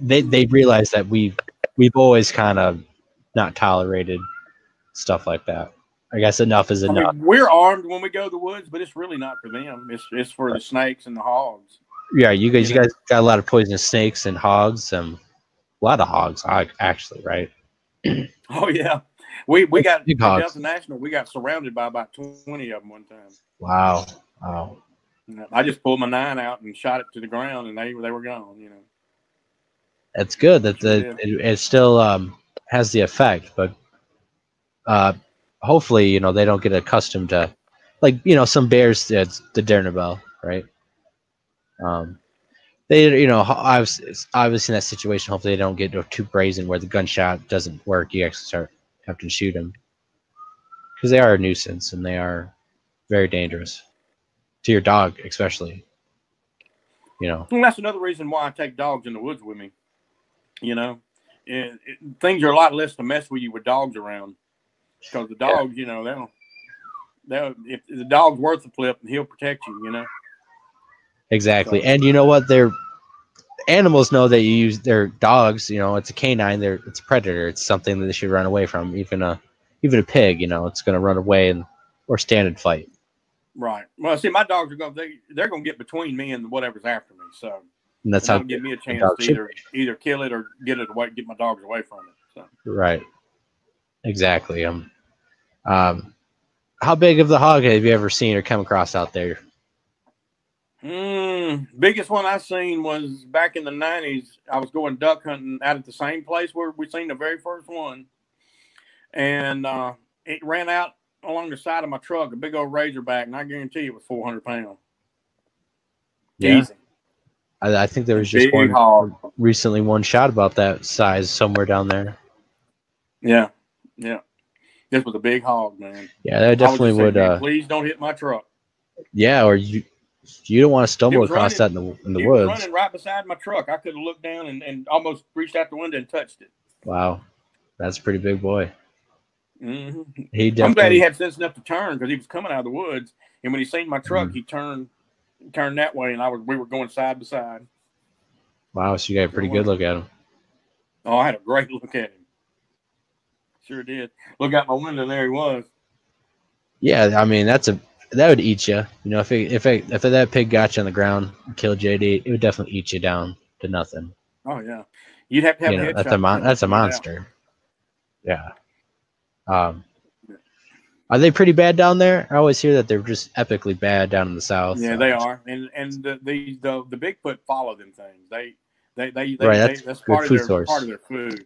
that they realize that we've always kind of not tolerated stuff like that. I guess enough is I enough. mean, we're armed when we go to the woods, but it's really not for them. It's for the snakes and the hogs. Yeah, you You know? guys got a lot of poisonous snakes and hogs, a lot of hogs, actually, right? Oh yeah, we got Big at hogs. Delta National. We got surrounded by about 20 of them one time. Wow. I just pulled my 9 out and shot it to the ground, and they were gone. That's good that Sure it still has the effect, but hopefully they don't get accustomed to, like some bears, the Dernabelle, right? They obviously in that situation, hopefully they don't get too brazen where the gunshot doesn't work. You actually start having to shoot them because they are a nuisance and they are very dangerous to your dog, especially. And that's another reason why I take dogs in the woods with me. Things are a lot less to mess with you with dogs around, because the dogs, they'll if the dog's worth the flip, he'll protect you. Exactly, So, and you know what? Their animals know that you use their dogs. It's a canine. It's a predator. It's something that they should run away from. Even a pig, it's going to run away or stand and fight. right. Well, see, my dogs are they're going to get between me and whatever's after me. So. And that's They how don't give me a chance to either kill it or get my dogs away from it. So. Right. Exactly. How big of the hog have you ever seen or come across out there? Biggest one I seen was back in the 90s. I was going duck hunting out at the same place where we seen the very first one, and it ran out along the side of my truck, a big old razorback, and I guarantee it was 400 pounds. Yeah. Easy. I think there was just recently one shot about that size somewhere down there. Yeah. This was a big hog, man. Yeah, that definitely would. Saying, please don't hit my truck. Yeah, or you don't want to stumble across that in the woods. It was running right beside my truck. I could have looked down and almost reached out the window and touched it. Wow, that's a pretty big boy. Mm-hmm. I'm glad he had sense enough to turn, because he was coming out of the woods, and when he seen my truck, he turned that way, and we were going side by side. Wow, so you got a pretty good look at him. Oh, I had a great look at him. Sure did. Look out my window, there he was. Yeah, I mean that would eat you. If that pig got you on the ground and killed JD, it would definitely eat you down to nothing. Oh yeah, you'd have to have a headshot. That's a monster. Yeah. Are they pretty bad down there? I always hear that they're just epically bad down in the south. Yeah, they are, and the Bigfoot follow them things. They right. That's part of their food.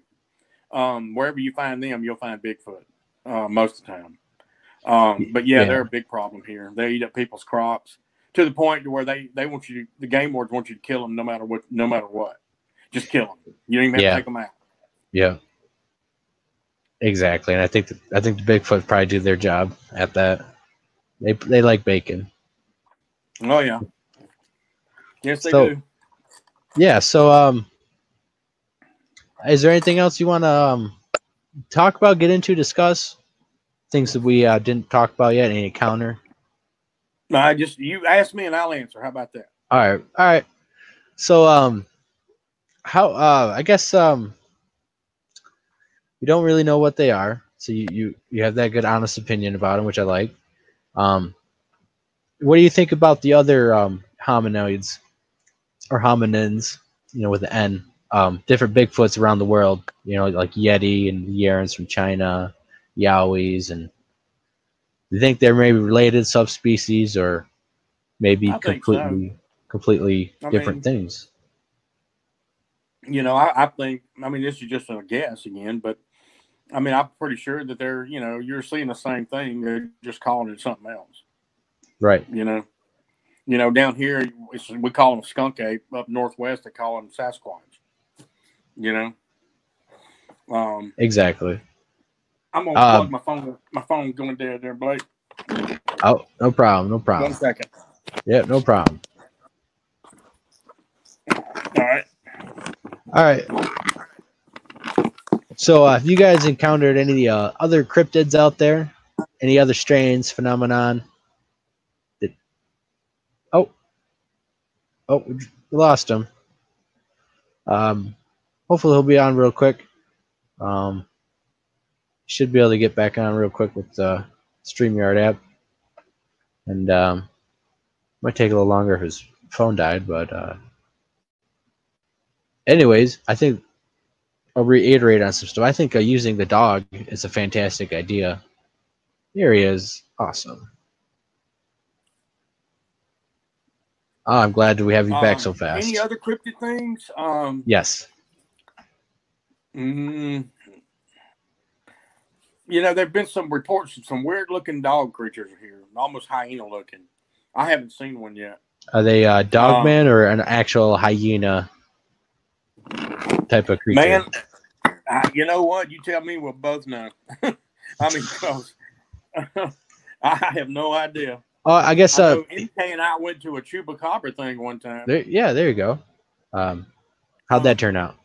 Wherever you find them, you'll find Bigfoot most of the time. But they're a big problem here. They eat up people's crops to the point to where they want you. The game wards want you to kill them no matter what. Just kill them. You don't even have to take them out. Yeah. Exactly, and I think the Bigfoot probably do their job at that. They like bacon. Oh yeah. Yes, they do. Yeah. So, is there anything else you want to talk about, get into, discuss? Things that we didn't talk about yet? Any counter? No, you ask me and I'll answer. How about that? All right. So, I guess you don't really know what they are, so you have that good, honest opinion about them, which I like. What do you think about the other hominoids or hominins? With the N. Different Bigfoots around the world. Like Yeti and Yarans from China, Yowies, and do you think they're maybe related subspecies or maybe completely different things? I think, I mean, this is just a guess again, but I mean, I'm pretty sure that you're seeing the same thing. They're just calling it something else. Right. Down here we call them skunk ape. Up northwest, they call them Sasquatch. You know. Exactly. I'm gonna plug my phone. My phone's going dead there, Blake. Oh, no problem. No problem. 1 second. Yeah, no problem. All right. All right. So, have you guys encountered any other cryptids out there? Any other strains, phenomenon? Oh, we lost him. Hopefully he'll be on real quick. Should be able to get back on real quick with the StreamYard app. And might take a little longer if his phone died, but anyways, I think I'll reiterate on some stuff. I think using the dog is a fantastic idea. Here he is. Awesome. Oh, I'm glad that we have you back so fast. Any other cryptid things? Yes. There've been some reports of some weird-looking dog creatures here, almost hyena-looking. I haven't seen one yet. Are they dogman or an actual hyena type of creature? Man, you know what? You tell me, we'll both know. I mean, because I have no idea. I guess NK and I went to a chupacabra thing one time. There you go. How'd that turn out?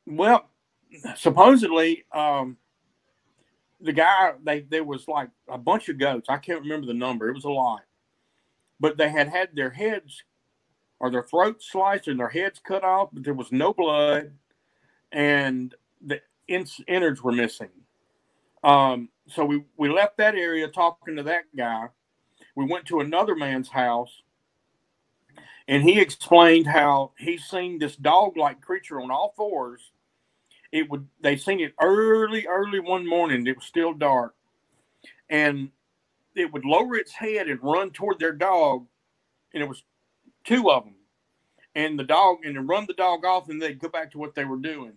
Well, supposedly, the guy, there was like a bunch of goats. I can't remember the number. It was a lot. But they had their heads or their throats sliced and their heads cut off, but there was no blood, and the innards were missing. So we left that area talking to that guy. We went to another man's house, and he explained how he's seen this dog-like creature on all fours. They seen it early one morning. It was still dark, and it would lower its head and run toward their dog, and it was two of them, and then run the dog off, and they'd go back to what they were doing.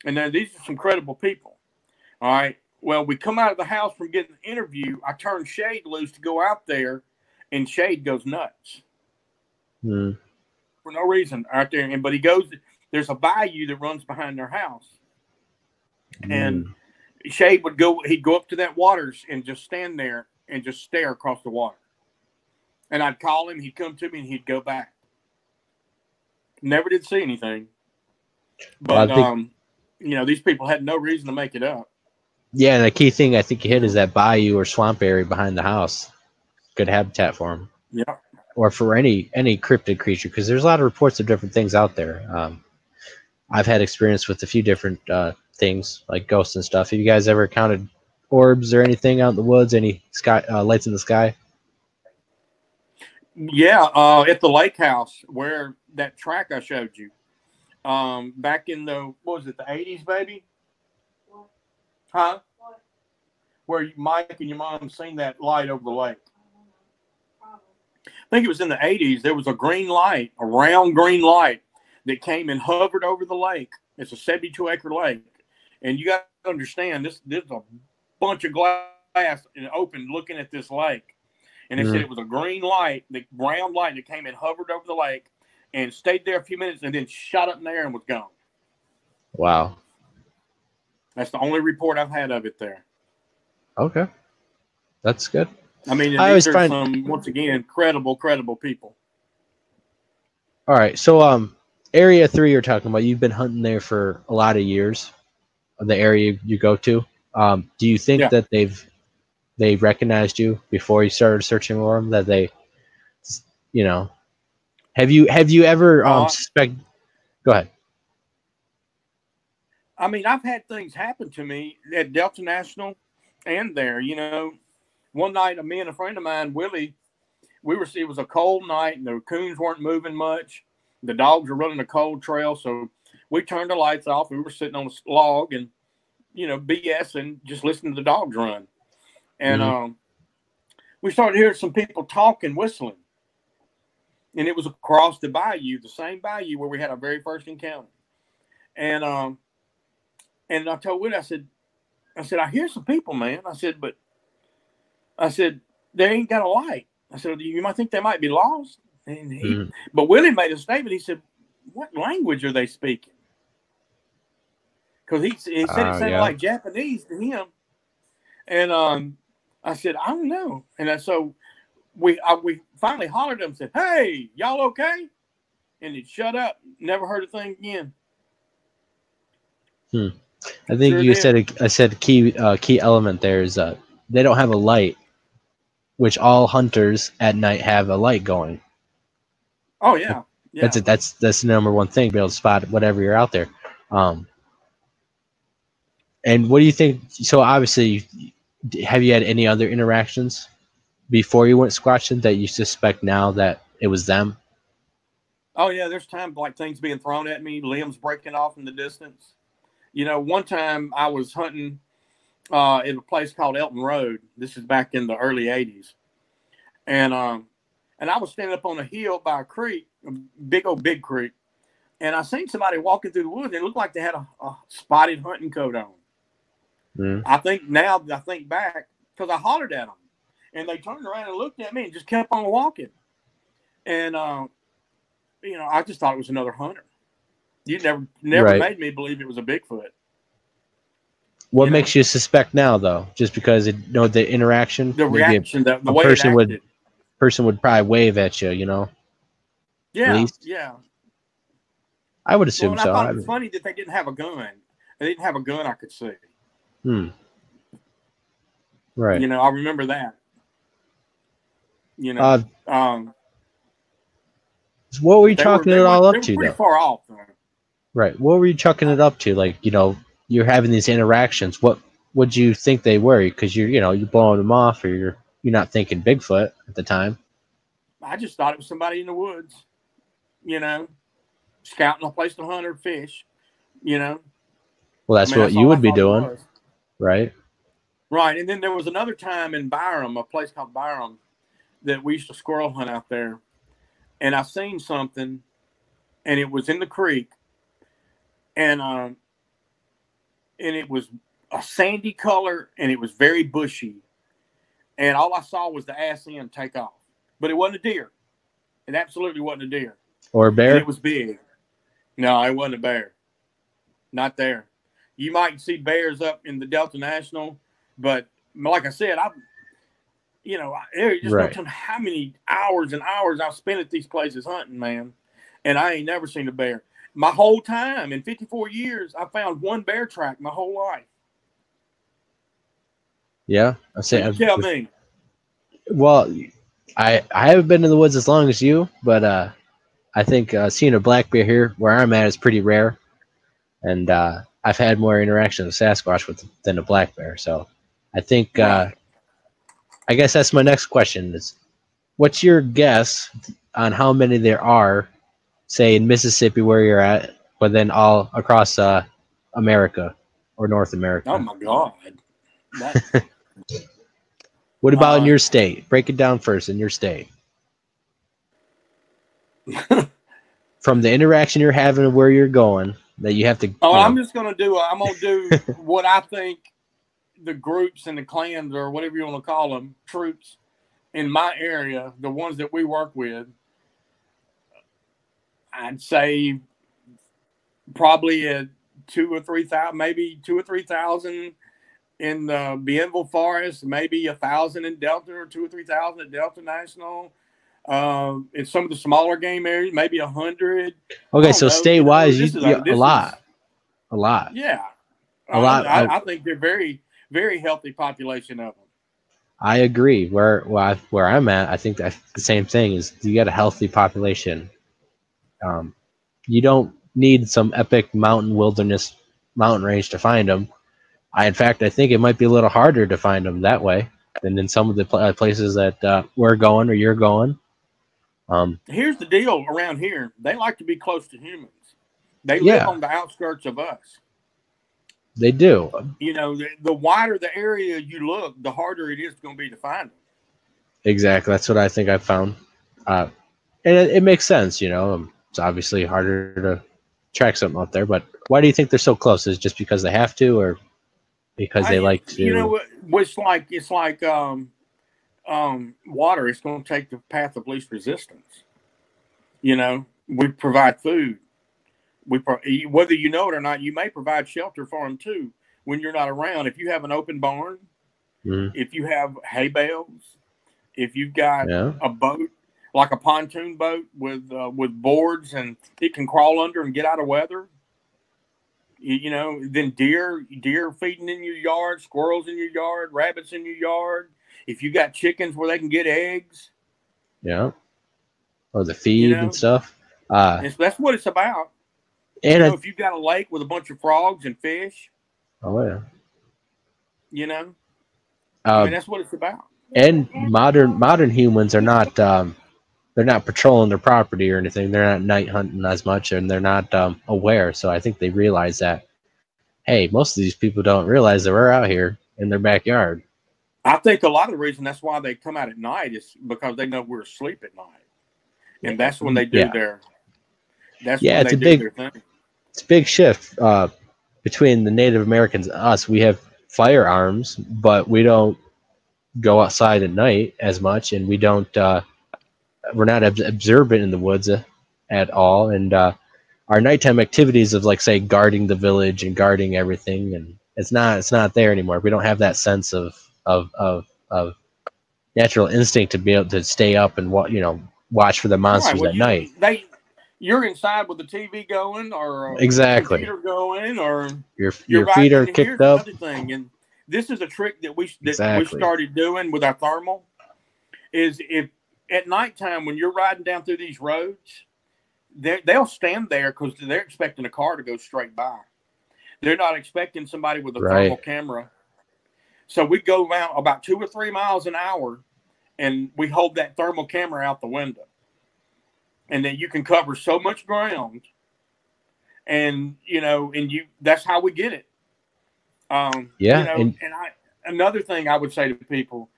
And now these are some credible people. All right. Well, we come out of the house from getting the interview. I turned Shade loose to go out there, and Shade goes nuts for no reason out there. But he goes. There's a bayou that runs behind their house, and Shade would go. He'd go up to that waters and just stand there and just stare across the water. And I'd call him. He'd come to me, and he'd go back. Never did see anything, but these people had no reason to make it up. Yeah, and the key thing I think you hit is that bayou or swamp area behind the house. Good habitat for them. Yeah. Or for any cryptid creature, because there's a lot of reports of different things out there. I've had experience with a few different things like ghosts and stuff. Have you guys ever counted orbs or anything out in the woods? Any sky lights in the sky? Yeah, at the lake house where that track I showed you, back in the 80s, baby? Huh? Where Mike and your mom seen that light over the lake. I think it was in the 80s. There was a green light, a round green light that came and hovered over the lake. It's a 72-acre lake. And you got to understand, there's a bunch of glass and open looking at this lake. And they said it was a green light, the round light that came and hovered over the lake and stayed there a few minutes and then shot up in the air and was gone. Wow. That's the only report I've had of it there. Okay. That's good. I mean, these are some, once again, credible people. All right. So, Area 3 you're talking about, you've been hunting there for a lot of years, the area you go to. Do you think that they recognized you before you started searching for them, that they, have you ever suspect? Go ahead. I mean, I've had things happen to me at Delta National and there, One night, me and a friend of mine, Willie, it was a cold night and the coons weren't moving much. The dogs were running a cold trail. So we turned the lights off. We were sitting on a log and, BS and just listening to the dogs run. And we started hearing some people talking, whistling. and it was across the bayou, the same bayou where we had our very first encounter. And I told Woody, I said, I hear some people, man. I said, but they ain't got a light. I said, you might think they might be lost. And but Willie made a statement. He said, what language are they speaking? Because he said it sounded like Japanese to him. And I said, I don't know. And so we finally hollered at him and said, hey, y'all okay? And he'd shut up. Never heard a thing again. I think you said a key element there is they don't have a light, which all hunters at night have a light going. Oh yeah, yeah. That's it. That's the number one thing, be able to spot whatever you're out there. And what do you think? So obviously, have you had any other interactions before you went squatching that you suspect now that it was them? Oh yeah, there's times like things being thrown at me, limbs breaking off in the distance. You know, one time I was hunting in a place called Elton Road. This is back in the early '80s, and I was standing up on a hill by a creek, a big creek, and I seen somebody walking through the woods. And it looked like they had a spotted hunting coat on. I think back, because I hollered at them, and they turned around and looked at me and just kept on walking. And you know, I just thought it was another hunter. You never made me believe it was a Bigfoot. What makes you suspect now, though? Just because the interaction, the reaction, the way person it acted. Person would probably wave at you, you know. Yeah, yeah. I would assume so. I thought it was funny that they didn't have a gun. They didn't have a gun I could see. Right. You know, I remember that. You know, what were you chalking it all up to, pretty though? Far off, though. Right. What were you chucking it up to? Like, you know, you're having these interactions. What would you think they were? Because you're blowing them off, or you're not thinking Bigfoot at the time. I just thought it was somebody in the woods, you know, scouting a place to hunt or fish, you know. Well, that's what you would be doing, right? Right. And then there was another time in Byram, a place called Byram, that we used to squirrel hunt out there. And I seen something, and it was in the creek, and it was a sandy color, and it was very bushy. And all I saw was the ass end take off. But it wasn't a deer. It absolutely wasn't a deer. Or a bear? And it was big. No, it wasn't a bear. Not there. You might see bears up in the Delta National, but like I said, there's just no telling how many hours and hours I've spent at these places hunting, man. And I ain't never seen a bear. My whole time, in 54 years, I found one bear track my whole life. Yeah, I say. Tell me. Well, I haven't been in the woods as long as you, but I think seeing a black bear here where I'm at is pretty rare, and I've had more interaction with Sasquatch than a black bear. So I think I guess that's my next question: is what's your guess on how many there are, say in Mississippi where you're at, but then all across America or North America? Oh my God! What about in your state? Break it down first in your state. From the interaction you're having where you're going, that you have to. I'm gonna do what I think the groups and the clans, or whatever you want to call them, troops in my area, the ones that we work with, I'd say probably at 2,000 or 3,000, maybe 2,000 or 3,000 in the Bienville Forest, maybe 1,000 in Delta, or 2,000 or 3,000 at Delta National. In some of the smaller game areas, maybe 100. Okay, so state-wise, a lot. Yeah, a lot. I think they're very, very healthy population of them. I agree. Where I'm at, I think that's the same thing. Is you got a healthy population. You don't need some epic mountain range to find them. In fact, I think it might be a little harder to find them that way than in some of the places that we're going or you're going. Here's the deal around here. They like to be close to humans. They live on the outskirts of us. They do. You know, the wider the area you look, the harder it is going to be to find them. Exactly. That's what I think I found. And it makes sense, you know. It's obviously harder to track something out there, but why do you think they're so close? Is it just because they have to, or because they like You to? know, it's like water. It's going to take the path of least resistance. You know, we provide food. Whether you know it or not, you may provide shelter for them too when you're not around. If you have an open barn, if you have hay bales, if you've got a boat like a pontoon boat with boards and it can crawl under and get out of weather, you know, then deer feeding in your yard, squirrels in your yard, rabbits in your yard. If you got chickens where they can get eggs, or the feed and stuff. That's what it's about. And you know, if you've got a lake with a bunch of frogs and fish, you know, I mean, that's what it's about. And modern humans are not they're not patrolling their property or anything. They're not night hunting as much, and they're not aware. So I think they realize that, hey, most of these people don't realize that we're out here in their backyard. I think a lot of the reason that's why they come out at night is because they know we're asleep at night, and that's when they do their. That's when they do their thing. It's a big shift between the Native Americans and us. We have firearms, but we don't go outside at night as much, and we don't. We're not observant in the woods at all, and our nighttime activities of, like, say, guarding the village and guarding everything, and it's not there anymore. We don't have that sense of natural instinct to be able to stay up and watch for the monsters at night. You're inside with the TV going, or exactly computer going, or your feet are kicked up. Another thing, and this is a trick that we started doing with our thermal. Is if at nighttime when you're riding down through these roads, they'll stand there because they're expecting a car to go straight by. They're not expecting somebody with a thermal camera. So we go around about 2 or 3 miles an hour, and we hold that thermal camera out the window. And then you can cover so much ground, and that's how we get it. Another thing I would say to people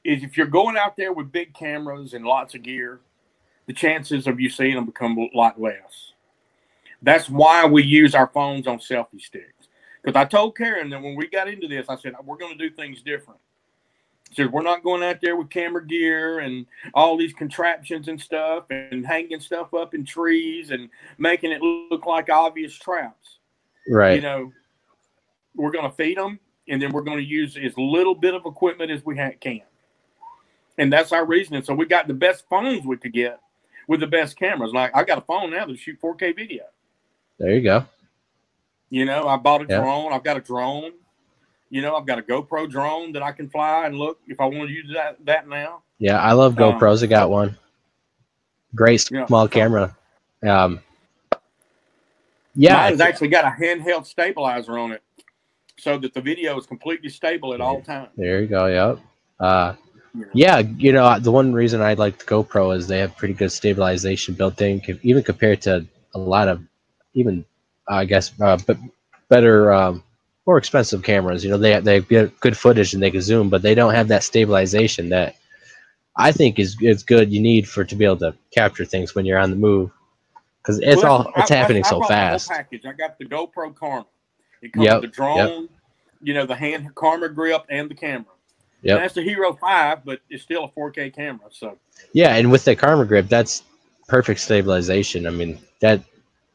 is, if you're going out there with big cameras and lots of gear, the chances of you seeing them become a lot less. That's why we use our phones on selfie sticks. Because I told Karen that when we got into this, I said, we're going to do things different. So we're not going out there with camera gear and all these contraptions and stuff and hanging stuff up in trees and making it look like obvious traps. Right. We're going to feed them, and then we're going to use as little bit of equipment as we can. And that's our reasoning. So we got the best phones we could get with the best cameras. Like, I got a phone now that shoot 4K video. There you go. I bought a drone. I've got a drone. I've got a GoPro drone that I can fly and look if I want to use that now. Yeah, I love GoPros. I got one. Great small camera. Mine has actually got a handheld stabilizer on it, so that the video is completely stable at all times. There you go. Yep. The one reason I like the GoPro is they have pretty good stabilization built in, even compared to a lot of, even I guess, but better. More expensive cameras. They get good footage and they can zoom, but they don't have that stabilization that I think is good. You need to be able to capture things when you're on the move, because it's happening so fast. The whole package. I got the GoPro Karma. It comes with the drone, the hand Karma grip, and the camera. Yeah, that's the Hero 5, but it's still a 4K camera. So and with the Karma grip, that's perfect stabilization. I mean, that's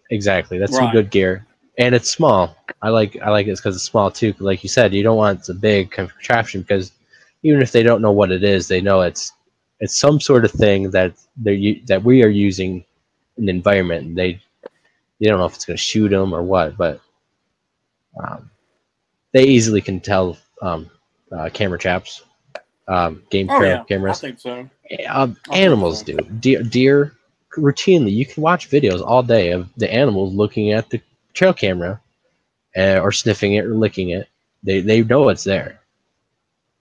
some good gear. And it's small. I like it because it's small too. Like you said, you don't want a big contraption, because even if they don't know what it is, they know it's some sort of thing that we are using in the environment. And they don't know if it's going to shoot them or what, but they easily can tell camera traps, game cameras. I think so. Animals do. Deer routinely. You can watch videos all day of the animals looking at the trail camera, or sniffing it or licking it. They know it's there.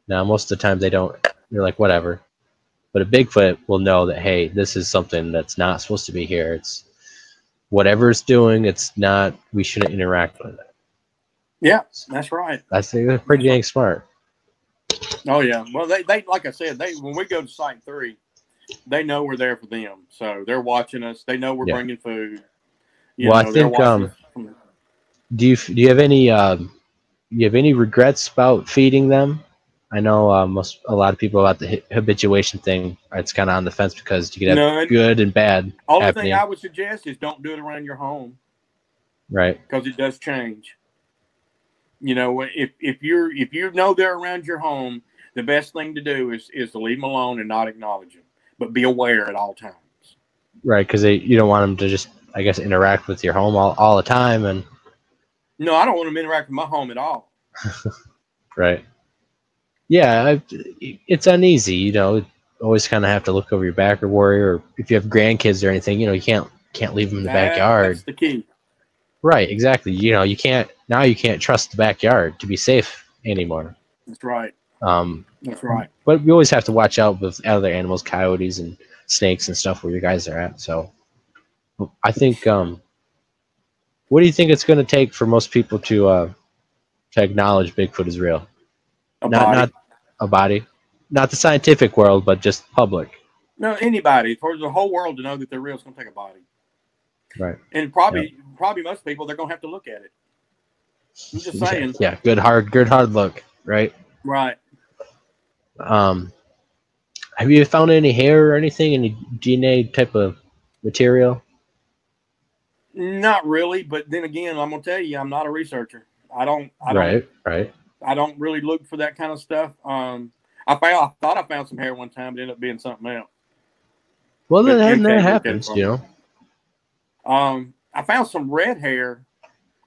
Now, most of the time they don't. They're like, whatever. But a Bigfoot will know that, hey, this is something that's not supposed to be here. It's whatever it's doing. It's not. We shouldn't interact with it. Yeah, that's right. They're pretty dang smart. Oh yeah. Well, they like I said, when we go to Site 3, they know we're there for them. So they're watching us. They know we're bringing food. Well, I think do you have any regrets about feeding them? I know a lot of people about the habituation thing. It's kind of on the fence because you could have good and bad. Only thing I would suggest is don't do it around your home, right? Because it does change. You know, if you know they're around your home, the best thing to do is to leave them alone and not acknowledge them, but be aware at all times. Right, because you don't want them to just, I guess, interact with your home all the time. And no, I don't want them to interact with my home at all. Right. Yeah, it's uneasy. You know, always kind of have to look over your back or worry. Or if you have grandkids or anything, you know, you can't leave them in the backyard. That's the key. Right, exactly. You know, you can't trust the backyard to be safe anymore. That's right. That's right. But we always have to watch out with other animals, coyotes and snakes and stuff where you guys are at. So I think, what do you think it's going to take for most people to acknowledge Bigfoot is real? Not a body, not the scientific world, but just public. No, anybody. For the whole world to know that they're real, it's going to take a body. Right. And probably most people, they're going to have to look at it. I'm just saying. Yeah, good hard look, right? Right. Have you found any hair or anything, any DNA type of material? Not really, but then again, I'm gonna tell you, I'm not a researcher. I don't. Right. I don't really look for that kind of stuff. I thought I found some hair one time, but it ended up being something else. Well, that happens, you know. I found some red hair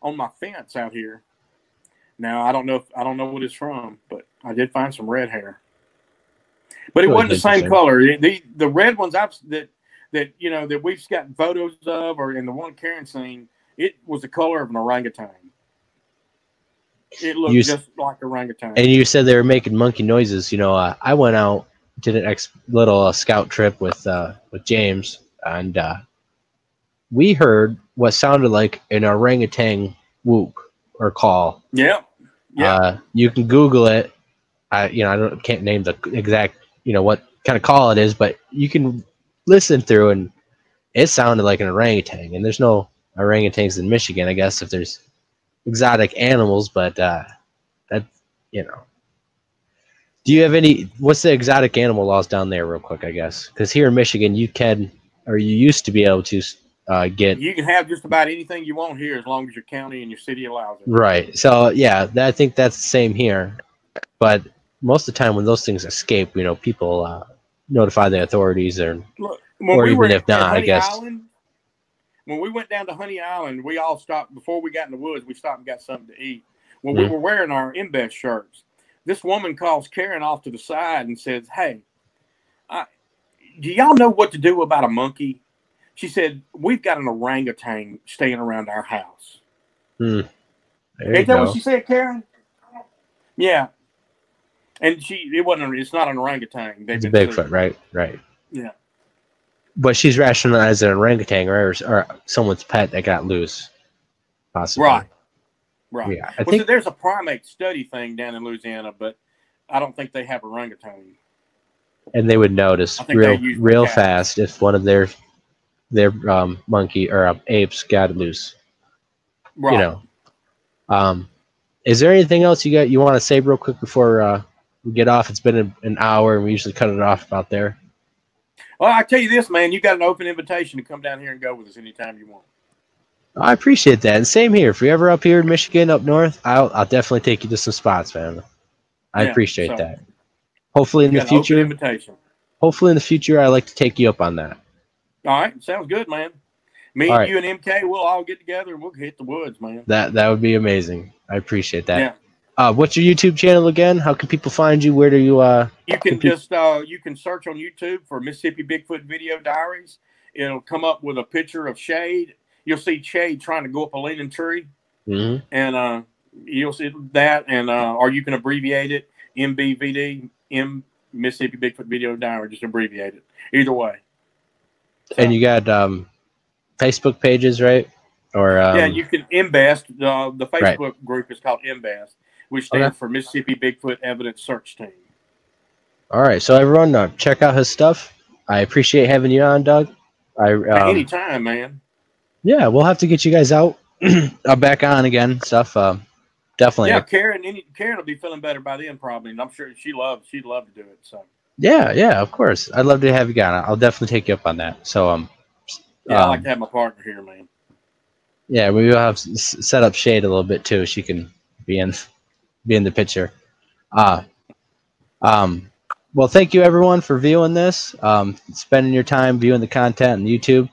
on my fence out here. Now I don't know what it's from, but I did find some red hair. But it wasn't the same color. The red ones that we've got photos of, or in the one Karen seen, it was the color of an orangutan. It looked just like orangutan. And you said they were making monkey noises. You know, I went out, did a little scout trip with James, and we heard what sounded like an orangutan whoop or call. Yeah. You can Google it. I can't name the exact, what kind of call it is, but you can listen through, and it sounded like an orangutan. And there's no orangutans in Michigan, I guess, if there's exotic animals, but that, do you have what's the exotic animal laws down there real quick, I guess? Because here in Michigan, you used to be able to you can have just about anything you want here as long as your county and your city allows it. Right. So yeah, I think that's the same here. But most of the time when those things escape, people notify the authorities, or even if not, I guess. Island, when we went down to Honey Island, we all stopped before we got in the woods. We stopped and got something to eat. Well, we were wearing our MBEST shirts. This woman calls Karen off to the side and says, "Hey, do y'all know what to do about a monkey?" She said, "We've got an orangutan staying around our house." Ain't that what she said, Karen? Yeah. And it's not an orangutan. It's a Bigfoot, right? Yeah. But she's rationalizing an orangutan or someone's pet that got loose, possibly. Right. Yeah, I think there's a primate study thing down in Louisiana, but I don't think they have orangutan. And they would notice real fast if one of their monkey or apes got loose. Right. Is there anything else you want to say real quick before we get off? It's been an hour, and we usually cut it off about there. Well, I tell you this, man, you got an open invitation to come down here and go with us anytime you want. I appreciate that, and same here. If you're ever up here in Michigan, up north, I'll definitely take you to some spots, man. I appreciate that. Hopefully in the future, Hopefully in the future, I'd like to take you up on that. All right, sounds good, man. Me and you and MK, we'll all get together and we'll hit the woods, man. That would be amazing. I appreciate that. Yeah. What's your YouTube channel again? How can people find you? Where do you? You can you can search on YouTube for Mississippi Bigfoot Video Diaries. It'll come up with a picture of Shade. You'll see Shade trying to go up a leaning tree, and you'll see that, and or you can abbreviate it MBVD, Mississippi Bigfoot Video Diary. Just abbreviate it. Either way. So, and you got Facebook pages, right? Or you can MBEST. The Facebook group is called MBEST, which stands for Mississippi Bigfoot Evidence Search Team. All right, so everyone, check out his stuff. I appreciate having you on, Doug. Anytime, man. Yeah, we'll have to get you guys out back on again. Stuff. Definitely. Yeah, Karen will be feeling better by then, probably, and I'm sure she'd love to do it. So. Yeah, of course. I'd love to have you on. I'll definitely take you up on that. So yeah, I like to have my partner here, man. Yeah, we will have set up Shade a little bit too. She can be in the picture. Well, thank you everyone for viewing this. Spending your time viewing the content on YouTube.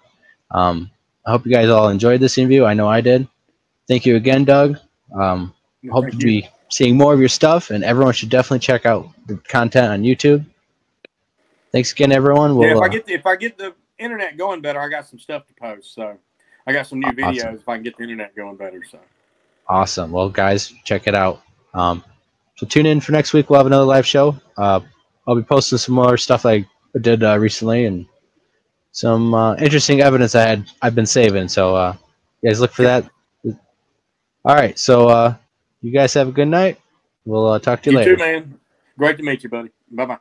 I hope you guys all enjoyed this interview. I know I did. Thank you again, Doug. Hope to be seeing more of your stuff, and everyone should definitely check out the content on YouTube. Thanks again, everyone. Yeah, if I get the internet going better, I got some stuff to post. So I got some new videos awesome. If I can get the internet going better. So awesome. Well, guys, check it out. So tune in for next week. We'll have another live show. I'll be posting some more stuff I did recently and some interesting evidence I've been saving. So you guys look for that. All right. So you guys have a good night. We'll talk to you later. You too, man. Great to meet you, buddy. Bye-bye.